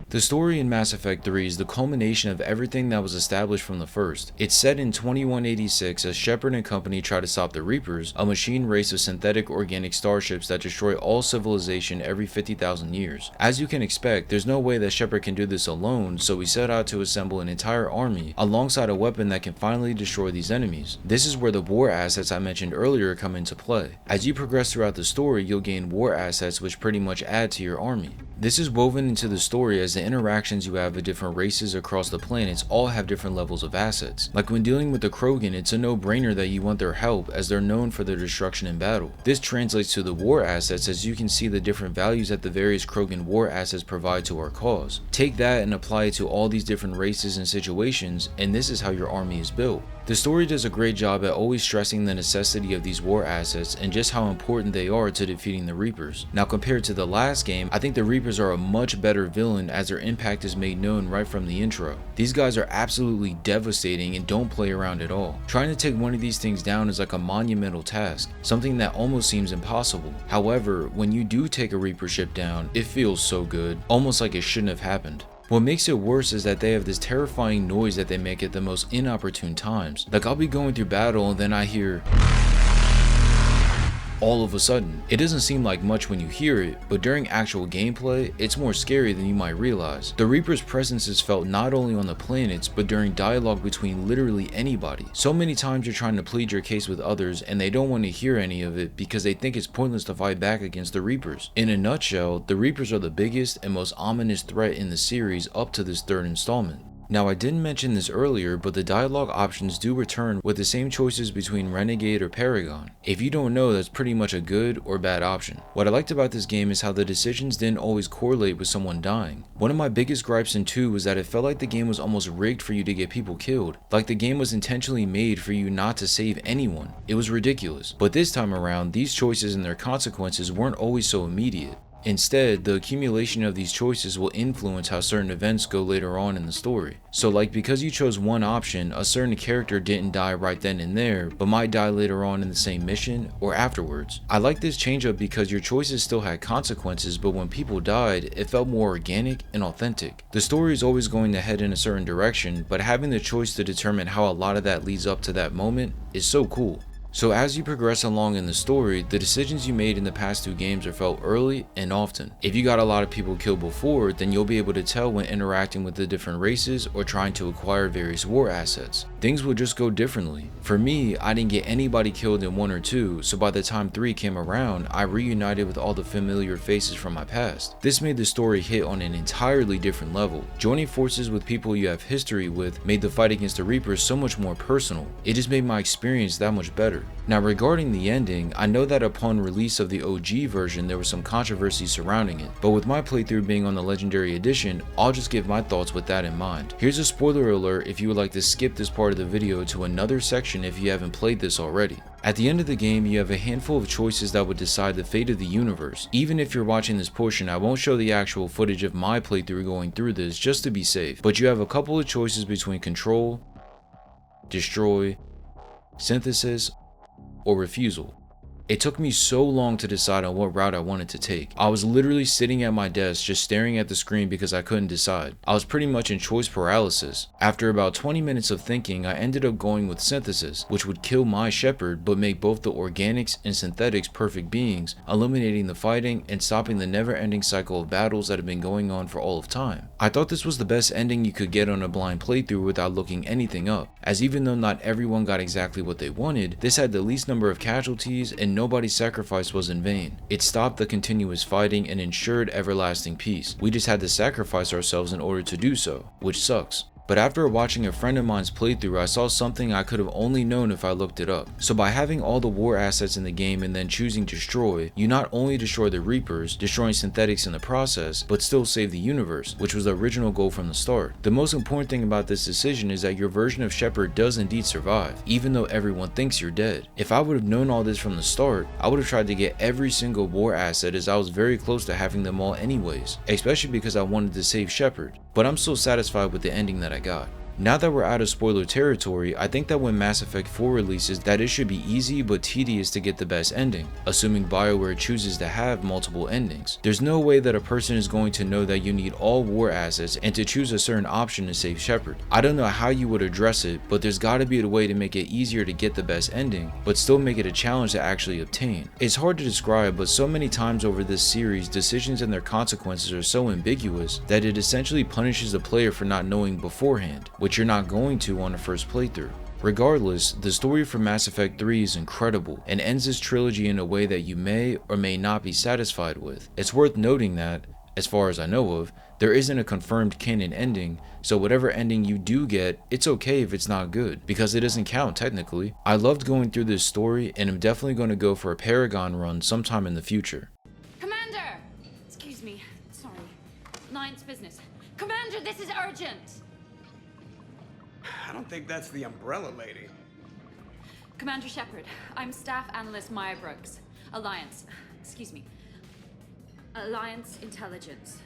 The story in Mass Effect 3 is the culmination of everything that was established from the first. It's set in 2186 as Shepard and company try to stop the Reapers, a machine race of synthetic organic starships that destroy all civilization every 50,000 years. As you can expect, there's no way that Shepard can do this alone, so we set out to assemble an entire army alongside a weapon that can finally destroy these enemies. This is where the war assets I mentioned earlier come into play. As you progress throughout the story, you'll gain war assets which pretty much add to your army. This is woven into the story as the interactions you have with different races across the planets all have different levels of assets. Like when dealing with the Krogan, it's a no-brainer that you want their help as they're known for their destruction in battle. This translates to the war assets as you can see the different values that the various Krogan war assets provide to our cause. Take that and apply it to all these different races and situations, and this is how your army is built. The story does a great job at always stressing the necessity of these war assets and just how important they are to defeating the Reapers. Now compared to the last game, I think the Reapers are a much better villain as their impact is made known right from the intro. These guys are absolutely devastating and don't play around at all. Trying to take one of these things down is like a monumental task, something that almost seems impossible. However, when you do take a Reaper ship down, it feels so good, almost like it shouldn't have happened. What makes it worse is that they have this terrifying noise that they make at the most inopportune times. Like I'll be going through battle and then I hear all of a sudden. It doesn't seem like much when you hear it, but during actual gameplay, it's more scary than you might realize. The Reaper's presence is felt not only on the planets, but during dialogue between literally anybody. So many times you're trying to plead your case with others and they don't want to hear any of it because they think it's pointless to fight back against the Reapers. In a nutshell, the Reapers are the biggest and most ominous threat in the series up to this third installment. Now I didn't mention this earlier, but the dialogue options do return with the same choices between Renegade or Paragon. If you don't know, that's pretty much a good or bad option. What I liked about this game is how the decisions didn't always correlate with someone dying. One of my biggest gripes in 2 was that it felt like the game was almost rigged for you to get people killed. Like the game was intentionally made for you not to save anyone. It was ridiculous. But this time around, these choices and their consequences weren't always so immediate. Instead, the accumulation of these choices will influence how certain events go later on in the story. So like because you chose one option, a certain character didn't die right then and there, but might die later on in the same mission or afterwards. I like this change up because your choices still had consequences, but when people died, it felt more organic and authentic. The story is always going to head in a certain direction, but having the choice to determine how a lot of that leads up to that moment is so cool. So as you progress along in the story, the decisions you made in the past 2 games are felt early and often. If you got a lot of people killed before, then you'll be able to tell when interacting with the different races or trying to acquire various war assets. Things will just go differently. For me, I didn't get anybody killed in 1 or 2, so by the time 3 came around, I reunited with all the familiar faces from my past. This made the story hit on an entirely different level. Joining forces with people you have history with made the fight against the Reapers so much more personal. It just made my experience that much better. Now regarding the ending, I know that upon release of the OG version there was some controversy surrounding it, but with my playthrough being on the Legendary Edition, I'll just give my thoughts with that in mind. Here's a spoiler alert if you would like to skip this part of the video to another section if you haven't played this already. At the end of the game, you have a handful of choices that would decide the fate of the universe. Even if you're watching this portion, I won't show the actual footage of my playthrough going through this just to be safe, but you have a couple of choices between control, destroy, synthesis, or refusal. It took me so long to decide on what route I wanted to take. I was literally sitting at my desk just staring at the screen because I couldn't decide. I was pretty much in choice paralysis. After about 20 minutes of thinking, I ended up going with synthesis, which would kill my Shepard but make both the organics and synthetics perfect beings, eliminating the fighting and stopping the never-ending cycle of battles that have been going on for all of time. I thought this was the best ending you could get on a blind playthrough without looking anything up, as even though not everyone got exactly what they wanted, this had the least number of casualties and and nobody's sacrifice was in vain. It stopped the continuous fighting and ensured everlasting peace. We just had to sacrifice ourselves in order to do so, which sucks. But after watching a friend of mine's playthrough, I saw something I could have only known if I looked it up. So by having all the war assets in the game and then choosing destroy, you not only destroy the Reapers, destroying synthetics in the process, but still save the universe, which was the original goal from the start. The most important thing about this decision is that your version of Shepard does indeed survive, even though everyone thinks you're dead. If I would have known all this from the start, I would have tried to get every single war asset, as I was very close to having them all anyways, especially because I wanted to save Shepard. But I'm still satisfied with the ending that I got. Now that we're out of spoiler territory, I think that when Mass Effect 4 releases that it should be easy but tedious to get the best ending, assuming BioWare chooses to have multiple endings. There's no way that a person is going to know that you need all war assets and to choose a certain option to save Shepard. I don't know how you would address it, but there's gotta be a way to make it easier to get the best ending, but still make it a challenge to actually obtain. It's hard to describe, but so many times over this series, decisions and their consequences are so ambiguous that it essentially punishes the player for not knowing beforehand, which you're not going to on the first playthrough. Regardless, the story for Mass Effect 3 is incredible and ends this trilogy in a way that you may or may not be satisfied with. It's worth noting that, as far as I know of, there isn't a confirmed canon ending, so whatever ending you do get, it's okay if it's not good, because it doesn't count technically. I loved going through this story and I'm definitely going to go for a Paragon run sometime in the future. Commander! Excuse me. Sorry. Ninth business. Commander, this is urgent! I don't think that's the umbrella lady. Commander Shepard, I'm Staff Analyst Maya Brooks. Alliance Intelligence.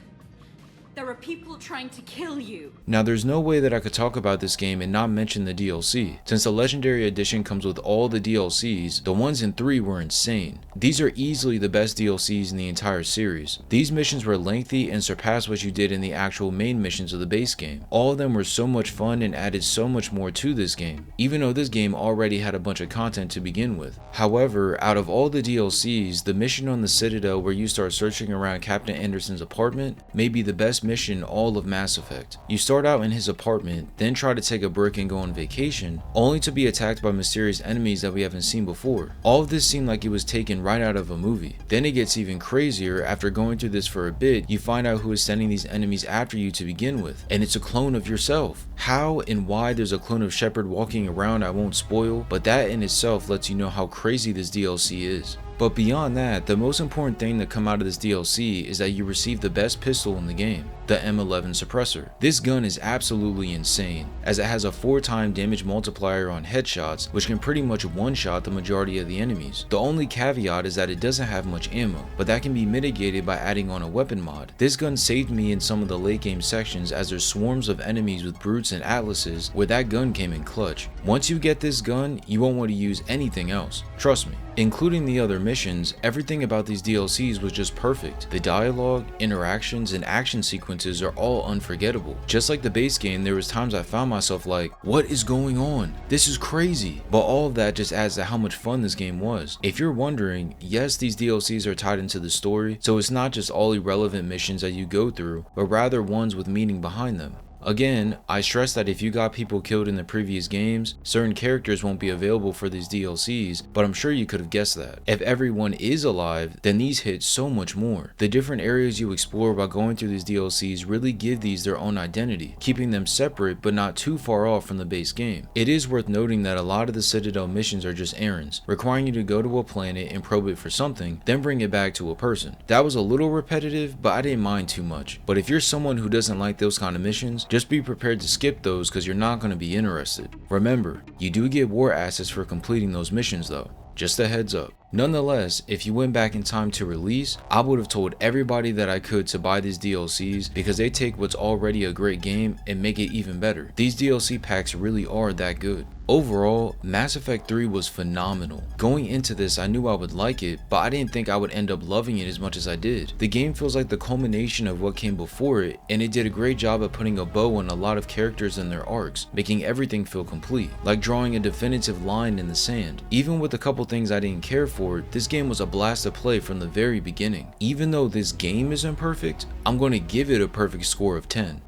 There are people trying to kill you. Now there's no way that I could talk about this game and not mention the DLC. Since the Legendary Edition comes with all the DLCs, the ones in 3 were insane. These are easily the best DLCs in the entire series. These missions were lengthy and surpassed what you did in the actual main missions of the base game. All of them were so much fun and added so much more to this game, even though this game already had a bunch of content to begin with. However, out of all the DLCs, the mission on the Citadel where you start searching around Captain Anderson's apartment may be the best mission in all of Mass Effect. You start out in his apartment, then try to take a break and go on vacation, only to be attacked by mysterious enemies that we haven't seen before. All of this seemed like it was taken right out of a movie. Then it gets even crazier. After going through this for a bit, you find out who is sending these enemies after you to begin with, and it's a clone of yourself. How and why there's a clone of Shepard walking around I won't spoil, but that in itself lets you know how crazy this DLC is. But beyond that, the most important thing to come out of this DLC is that you receive the best pistol in the game, the M11 suppressor. This gun is absolutely insane, as it has a 4-time damage multiplier on headshots, which can pretty much one-shot the majority of the enemies. The only caveat is that it doesn't have much ammo, but that can be mitigated by adding on a weapon mod. This gun saved me in some of the late game sections, as there's swarms of enemies with brutes and atlases where that gun came in clutch. Once you get this gun, you won't want to use anything else, trust me. Including the other missions, everything about these DLCs was just perfect. The dialogue, interactions, and action sequences are all unforgettable. Just like the base game, there was times I found myself like, what is going on? This is crazy. But all of that just adds to how much fun this game was. If you're wondering, yes, these DLCs are tied into the story, so it's not just all irrelevant missions that you go through, but rather ones with meaning behind them. Again, I stress that if you got people killed in the previous games, certain characters won't be available for these DLCs, but I'm sure you could have guessed that. If everyone is alive, then these hit so much more. The different areas you explore while going through these DLCs really give these their own identity, keeping them separate but not too far off from the base game. It is worth noting that a lot of the Citadel missions are just errands, requiring you to go to a planet and probe it for something, then bring it back to a person. That was a little repetitive, but I didn't mind too much. But if you're someone who doesn't like those kind of missions, just be prepared to skip those because you're not going to be interested. Remember, you do get war assets for completing those missions though. Just a heads up. Nonetheless, if you went back in time to release, I would have told everybody that I could to buy these DLCs because they take what's already a great game and make it even better. These DLC packs really are that good. Overall, Mass Effect 3 was phenomenal. Going into this, I knew I would like it, but I didn't think I would end up loving it as much as I did. The game feels like the culmination of what came before it, and it did a great job of putting a bow on a lot of characters and their arcs, making everything feel complete, like drawing a definitive line in the sand. Even with a couple things I didn't care for, this game was a blast to play from the very beginning. Even though this game isn't perfect, I'm going to give it a perfect score of 10.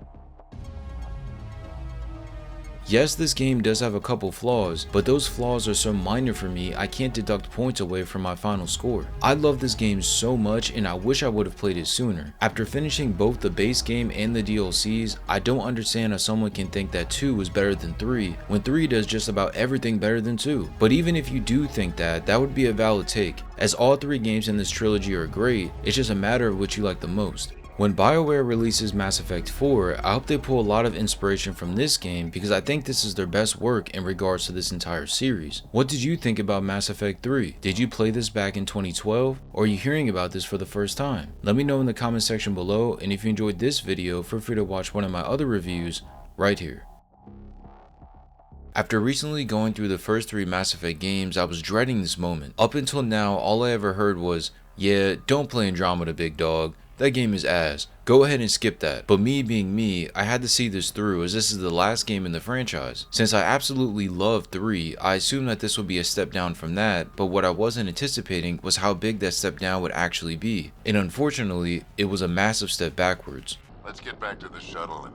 Yes, this game does have a couple flaws, but those flaws are so minor for me I can't deduct points away from my final score. I love this game so much and I wish I would have played it sooner. After finishing both the base game and the DLCs, I don't understand how someone can think that 2 is better than 3 when 3 does just about everything better than 2. But even if you do think that, that would be a valid take, as all 3 games in this trilogy are great, it's just a matter of which you like the most. When BioWare releases Mass Effect 4, I hope they pull a lot of inspiration from this game because I think this is their best work in regards to this entire series. What did you think about Mass Effect 3? Did you play this back in 2012? Or are you hearing about this for the first time? Let me know in the comment section below, and if you enjoyed this video, feel free to watch one of my other reviews right here. After recently going through the first 3 Mass Effect games, I was dreading this moment. Up until now, all I ever heard was, yeah, don't play Andromeda, big dog. That game is ass. Go ahead and skip that. But me being me, I had to see this through as this is the last game in the franchise. Since I absolutely love 3, I assumed that this would be a step down from that, but what I wasn't anticipating was how big that step down would actually be. And unfortunately, it was a massive step backwards. Let's get back to the shuttle and...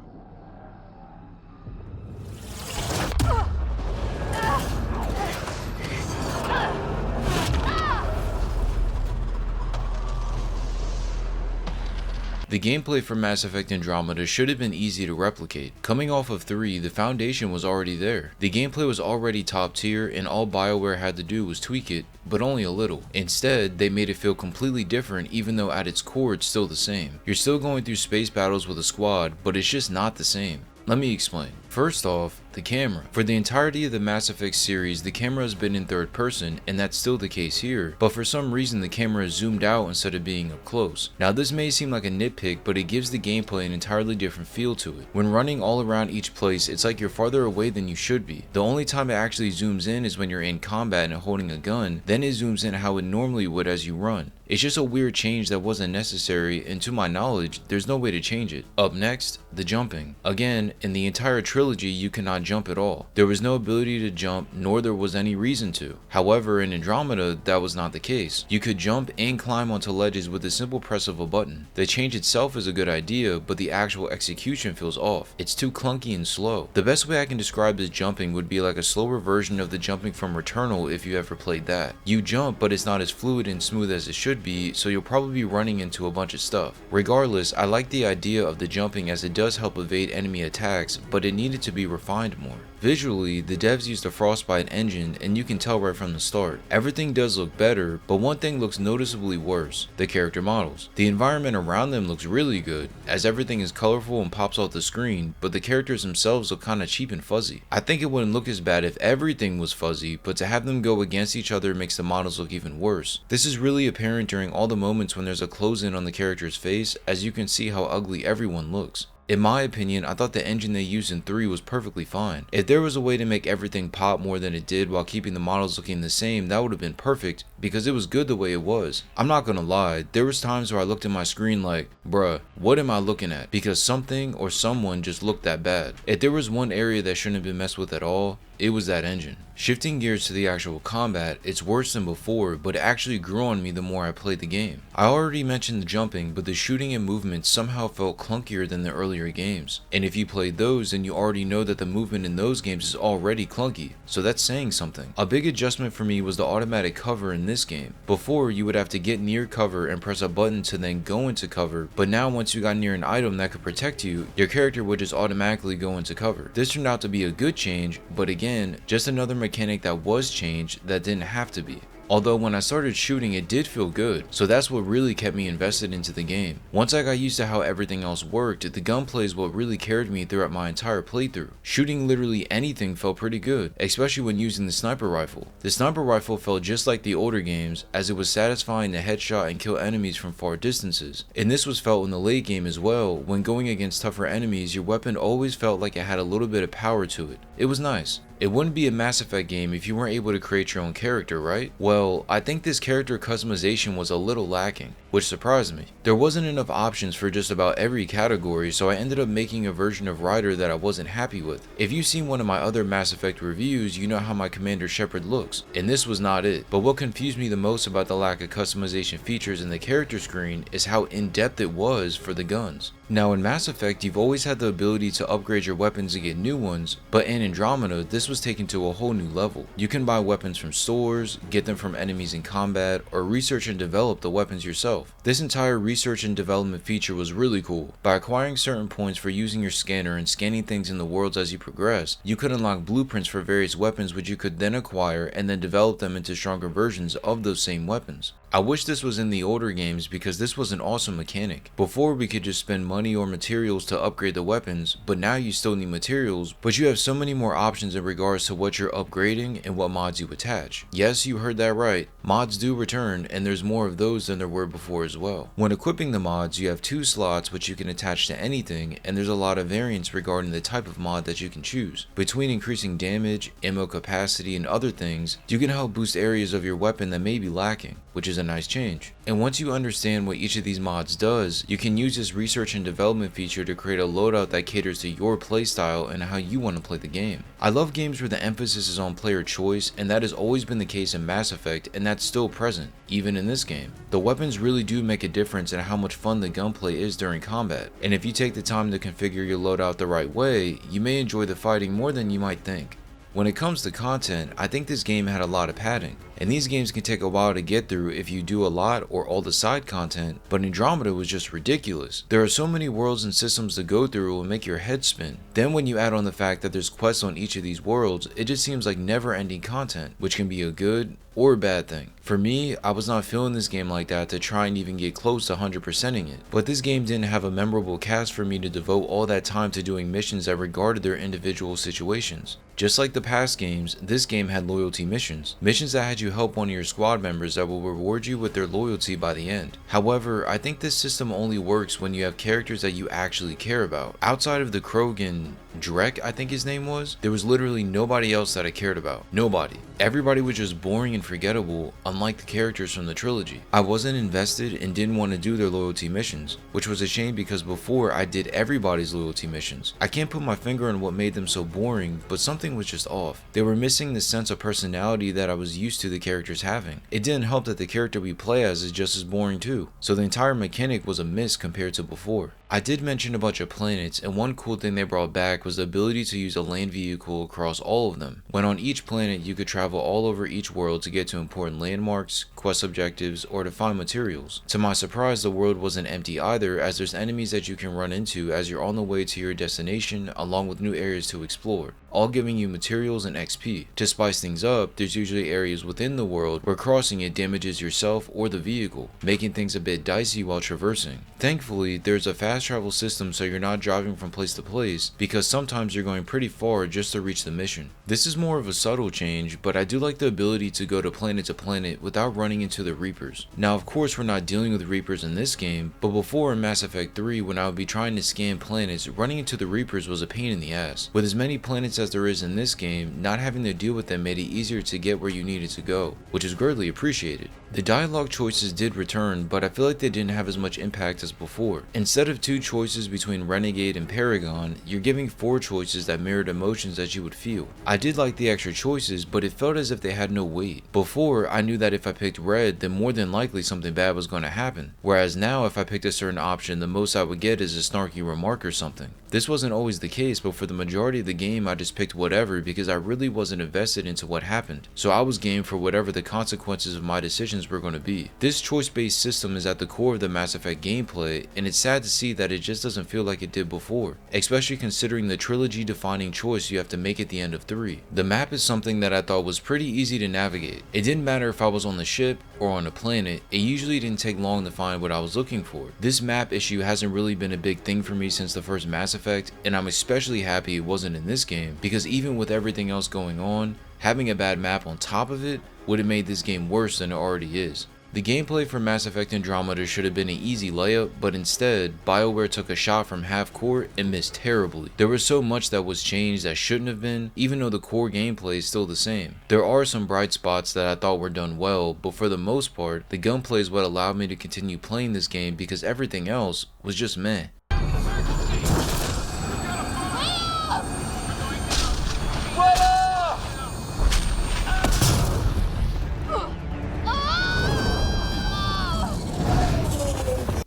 The gameplay for Mass Effect Andromeda should have been easy to replicate. Coming off of 3, the foundation was already there. The gameplay was already top tier and all BioWare had to do was tweak it, but only a little. Instead, they made it feel completely different even though at its core it's still the same. You're still going through space battles with a squad, but it's just not the same. Let me explain. First off, the camera. For the entirety of the Mass Effect series, the camera has been in third person, and that's still the case here, but for some reason the camera is zoomed out instead of being up close. Now this may seem like a nitpick, but it gives the gameplay an entirely different feel to it. When running all around each place, it's like you're farther away than you should be. The only time it actually zooms in is when you're in combat and holding a gun, then it zooms in how it normally would as you run. It's just a weird change that wasn't necessary, and to my knowledge, there's no way to change it. Up next, the jumping. Again, in the entire trilogy, you cannot jump at all. There was no ability to jump, nor there was any reason to. However, in Andromeda, that was not the case. You could jump and climb onto ledges with a simple press of a button. The change itself is a good idea, but the actual execution feels off. It's too clunky and slow. The best way I can describe this jumping would be like a slower version of the jumping from Returnal if you ever played that. You jump, but it's not as fluid and smooth as it should be, so you'll probably be running into a bunch of stuff. Regardless, I like the idea of the jumping as it does help evade enemy attacks, but it needed to be refined more. Visually, the devs used a Frostbite engine, and you can tell right from the start. Everything does look better, but one thing looks noticeably worse: the character models. The environment around them looks really good, as everything is colorful and pops off the screen, but the characters themselves look kinda cheap and fuzzy. I think it wouldn't look as bad if everything was fuzzy, but to have them go against each other makes the models look even worse. This is really apparent during all the moments when there's a close-in on the character's face, as you can see how ugly everyone looks. In my opinion, I thought the engine they used in 3 was perfectly fine. If there was a way to make everything pop more than it did while keeping the models looking the same, that would have been perfect, because it was good the way it was. I'm not gonna lie, there was times where I looked at my screen like, bruh, what am I looking at? Because something or someone just looked that bad. If there was one area that shouldn't have been messed with at all, it was that engine. Shifting gears to the actual combat, it's worse than before, but it actually grew on me the more I played the game. I already mentioned the jumping, but the shooting and movement somehow felt clunkier than the earlier games. And if you played those, then you already know that the movement in those games is already clunky, so that's saying something. A big adjustment for me was the automatic cover in this game. Before, you would have to get near cover and press a button to then go into cover, but now once you got near an item that could protect you, your character would just automatically go into cover. This turned out to be a good change, but again, just another mechanic that was changed that didn't have to be. Although when I started shooting, it did feel good, so that's what really kept me invested into the game. Once I got used to how everything else worked, the gunplay is what really carried me throughout my entire playthrough. Shooting literally anything felt pretty good, especially when using the sniper rifle. The sniper rifle felt just like the older games, as it was satisfying to headshot and kill enemies from far distances. And this was felt in the late game as well. When going against tougher enemies, your weapon always felt like it had a little bit of power to it. It was nice. It wouldn't be a Mass Effect game if you weren't able to create your own character, right? Well, I think this character customization was a little lacking, which surprised me. There wasn't enough options for just about every category, so I ended up making a version of Ryder that I wasn't happy with. If you've seen one of my other Mass Effect reviews, you know how my Commander Shepard looks, and this was not it. But what confused me the most about the lack of customization features in the character screen is how in-depth it was for the guns. Now in Mass Effect, you've always had the ability to upgrade your weapons and get new ones, but in Andromeda, this was taken to a whole new level. You can buy weapons from stores, get them from enemies in combat, or research and develop the weapons yourself. This entire research and development feature was really cool. By acquiring certain points for using your scanner and scanning things in the worlds as you progress, you could unlock blueprints for various weapons which you could then acquire and then develop them into stronger versions of those same weapons. I wish this was in the older games because this was an awesome mechanic. Before we could just spend money or materials to upgrade the weapons, but now you still need materials, but you have so many more options in regards to what you're upgrading and what mods you attach. Yes, you heard that right. Mods do return, and there's more of those than there were before as well. When equipping the mods, you have 2 slots which you can attach to anything, and there's a lot of variance regarding the type of mod that you can choose. Between increasing damage, ammo capacity, and other things, you can help boost areas of your weapon that may be lacking, which is a nice change. And once you understand what each of these mods does, you can use this research and development feature to create a loadout that caters to your playstyle and how you want to play the game. I love games where the emphasis is on player choice, and that has always been the case in Mass Effect, and that's still present, even in this game. The weapons really do make a difference in how much fun the gunplay is during combat, and if you take the time to configure your loadout the right way, you may enjoy the fighting more than you might think. When it comes to content, I think this game had a lot of padding, and these games can take a while to get through if you do a lot or all the side content, but Andromeda was just ridiculous. There are so many worlds and systems to go through and make your head spin. Then when you add on the fact that there's quests on each of these worlds, it just seems like never-ending content, which can be a good or a bad thing. For me, I was not feeling this game like that to try and even get close to 100%ing it, but this game didn't have a memorable cast for me to devote all that time to doing missions that regarded their individual situations. Just like the past games, this game had loyalty missions that had you help one of your squad members that will reward you with their loyalty by the end. However, I think this system only works when you have characters that you actually care about. Outside of the Krogan, Drek I think his name was, there was literally nobody else that I cared about. Nobody. Everybody was just boring and forgettable, unlike the characters from the trilogy. I wasn't invested and didn't want to do their loyalty missions, which was a shame because before I did everybody's loyalty missions. I can't put my finger on what made them so boring, but something was just off. They were missing the sense of personality that I was used to the characters having. It didn't help that the character we play as is just as boring too, so the entire mechanic was a miss compared to before. I did mention a bunch of planets, and one cool thing they brought back was the ability to use a land vehicle across all of them. When on each planet, you could travel all over each world to get to important landmarks, quest objectives, or to find materials. To my surprise, the world wasn't empty either, as there's enemies that you can run into as you're on the way to your destination, along with new areas to explore, all giving you materials and XP. To spice things up, there's usually areas within the world where crossing it damages yourself or the vehicle, making things a bit dicey while traversing. Thankfully, there's a fast travel system so you're not driving from place to place, because sometimes you're going pretty far just to reach the mission. This is more of a subtle change, but I do like the ability to go to planet without running into the Reapers. Now of course we're not dealing with Reapers in this game, but before in Mass Effect 3 when I would be trying to scan planets, running into the Reapers was a pain in the ass. With as many planets as there is in this game, not having to deal with them made it easier to get where you needed to go, which is greatly appreciated. The dialogue choices did return, but I feel like they didn't have as much impact as before. Instead of 2 choices between Renegade and Paragon, you're giving 4 choices that mirrored emotions that you would feel. I did like the extra choices, but it felt as if they had no weight. Before, I knew that if I picked Red, then more than likely something bad was going to happen, whereas now if I picked a certain option, the most I would get is a snarky remark or something. This wasn't always the case, but for the majority of the game I just picked whatever because I really wasn't invested into what happened, so I was game for whatever the consequences of my decisions were going to be. This choice-based system is at the core of the Mass Effect gameplay, and it's sad to see that it just doesn't feel like it did before, especially considering the trilogy-defining choice you have to make at the end of 3. The map is something that I thought was pretty easy to navigate. It didn't matter if I was on the ship or on a planet, it usually didn't take long to find what I was looking for. This map issue hasn't really been a big thing for me since the first Mass Effect, and I'm especially happy it wasn't in this game, because even with everything else going on, having a bad map on top of it would have made this game worse than it already is. The gameplay for Mass Effect Andromeda should have been an easy layup, but instead, BioWare took a shot from half court and missed terribly. There was so much that was changed that shouldn't have been, even though the core gameplay is still the same. There are some bright spots that I thought were done well, but for the most part, the gunplay is what allowed me to continue playing this game because everything else was just meh.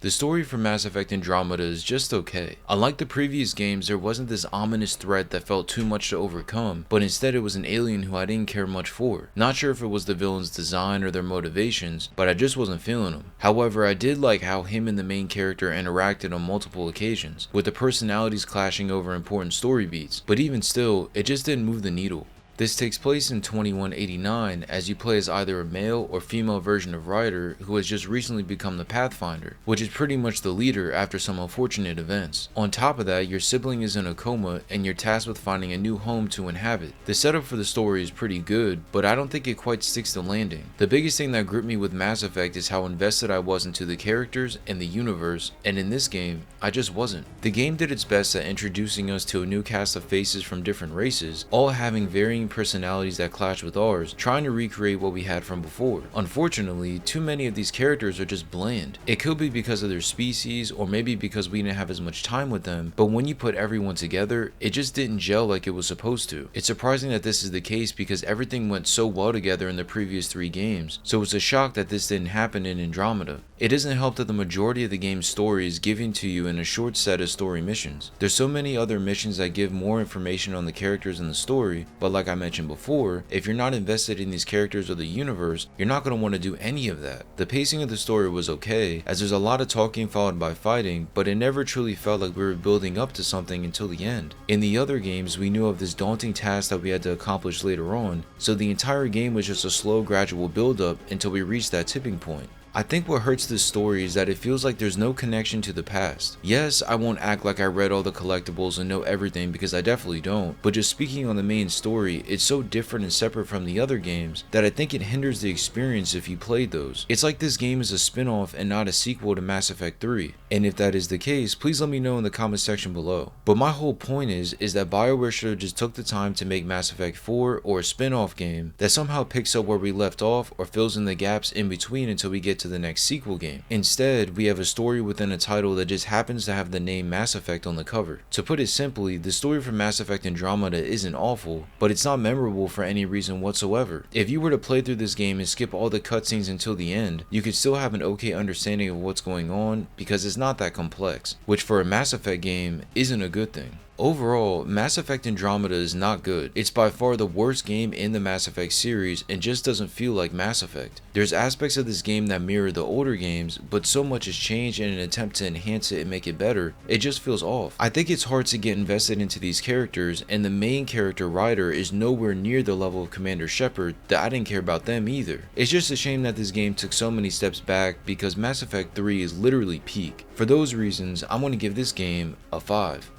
The story for Mass Effect Andromeda is just okay. Unlike the previous games, there wasn't this ominous threat that felt too much to overcome, but instead it was an alien who I didn't care much for. Not sure if it was the villain's design or their motivations, but I just wasn't feeling them. However, I did like how him and the main character interacted on multiple occasions, with the personalities clashing over important story beats, but even still, it just didn't move the needle. This takes place in 2189 as you play as either a male or female version of Ryder who has just recently become the Pathfinder, which is pretty much the leader after some unfortunate events. On top of that, your sibling is in a coma and you're tasked with finding a new home to inhabit. The setup for the story is pretty good, but I don't think it quite sticks the landing. The biggest thing that gripped me with Mass Effect is how invested I was into the characters and the universe, and in this game, I just wasn't. The game did its best at introducing us to a new cast of faces from different races, all having varying personalities that clash with ours, trying to recreate what we had from before. Unfortunately, too many of these characters are just bland. It could be because of their species, or maybe because we didn't have as much time with them, but when you put everyone together, it just didn't gel like it was supposed to. It's surprising that this is the case because everything went so well together in the previous 3 games, so it's a shock that this didn't happen in Andromeda. It doesn't help that the majority of the game's story is given to you in a short set of story missions. There's so many other missions that give more information on the characters and the story, but like I mentioned before, if you're not invested in these characters or the universe, you're not going to want to do any of that. The pacing of the story was okay, as there's a lot of talking followed by fighting, but it never truly felt like we were building up to something until the end. In the other games, we knew of this daunting task that we had to accomplish later on, so the entire game was just a slow gradual build up until we reached that tipping point. I think what hurts this story is that it feels like there's no connection to the past. Yes, I won't act like I read all the collectibles and know everything because I definitely don't, but just speaking on the main story, it's so different and separate from the other games that I think it hinders the experience if you played those. It's like this game is a spin-off and not a sequel to Mass Effect 3, and if that is the case, please let me know in the comment section below. But my whole point is that BioWare should have just took the time to make Mass Effect 4 or a spin-off game that somehow picks up where we left off or fills in the gaps in between until we get to the next sequel game. Instead, we have a story within a title that just happens to have the name Mass Effect on the cover. To put it simply, the story for Mass Effect Andromeda isn't awful, but it's not memorable for any reason whatsoever. If you were to play through this game and skip all the cutscenes until the end, you could still have an okay understanding of what's going on because it's not that complex, which for a Mass Effect game isn't a good thing. Overall, Mass Effect Andromeda is not good. It's by far the worst game in the Mass Effect series and just doesn't feel like Mass Effect. There's aspects of this game that mirror the older games, but so much has changed in an attempt to enhance it and make it better, it just feels off. I think it's hard to get invested into these characters, and the main character Ryder is nowhere near the level of Commander Shepard that I didn't care about them either. It's just a shame that this game took so many steps back because Mass Effect 3 is literally peak. For those reasons, I'm going to give this game a 5.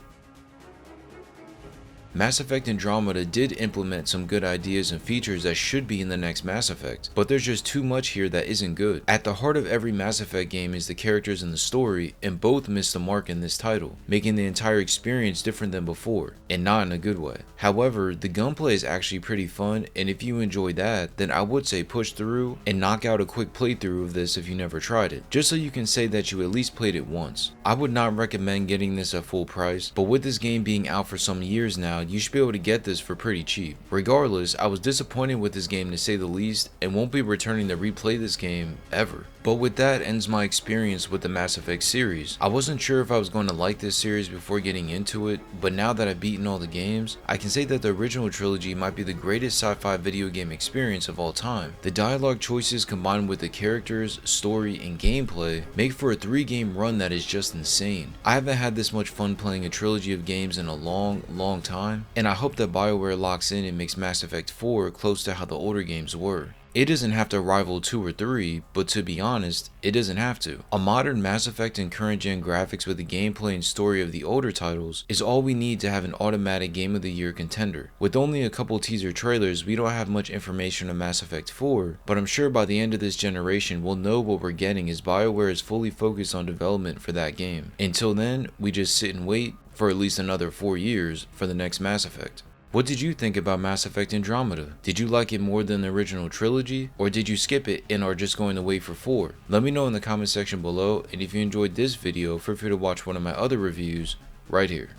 Mass Effect Andromeda did implement some good ideas and features that should be in the next Mass Effect, but there's just too much here that isn't good. At the heart of every Mass Effect game is the characters and the story, and both missed the mark in this title, making the entire experience different than before, and not in a good way. However, the gunplay is actually pretty fun, and if you enjoy that, then I would say push through and knock out a quick playthrough of this if you never tried it, just so you can say that you at least played it once. I would not recommend getting this at full price, but with this game being out for some years now, you should be able to get this for pretty cheap. Regardless, I was disappointed with this game to say the least, and won't be returning to replay this game ever. But with that ends my experience with the Mass Effect series. I wasn't sure if I was going to like this series before getting into it, but now that I've beaten all the games, I can say that the original trilogy might be the greatest sci-fi video game experience of all time. The dialogue choices combined with the characters, story, and gameplay make for a 3-game run that is just insane. I haven't had this much fun playing a trilogy of games in a long time, and I hope that BioWare locks in and makes Mass Effect 4 close to how the older games were. It doesn't have to rival 2 or 3, but to be honest, it doesn't have to. A modern Mass Effect and current gen graphics with the gameplay and story of the older titles is all we need to have an automatic Game of the Year contender. With only a couple teaser trailers, we don't have much information on Mass Effect 4, but I'm sure by the end of this generation we'll know what we're getting as BioWare is fully focused on development for that game. Until then, we just sit and wait for at least another 4 years for the next Mass Effect. What did you think about Mass Effect Andromeda? Did you like it more than the original trilogy, or did you skip it and are just going to wait for 4? Let me know in the comment section below, and if you enjoyed this video, feel free to watch one of my other reviews right here.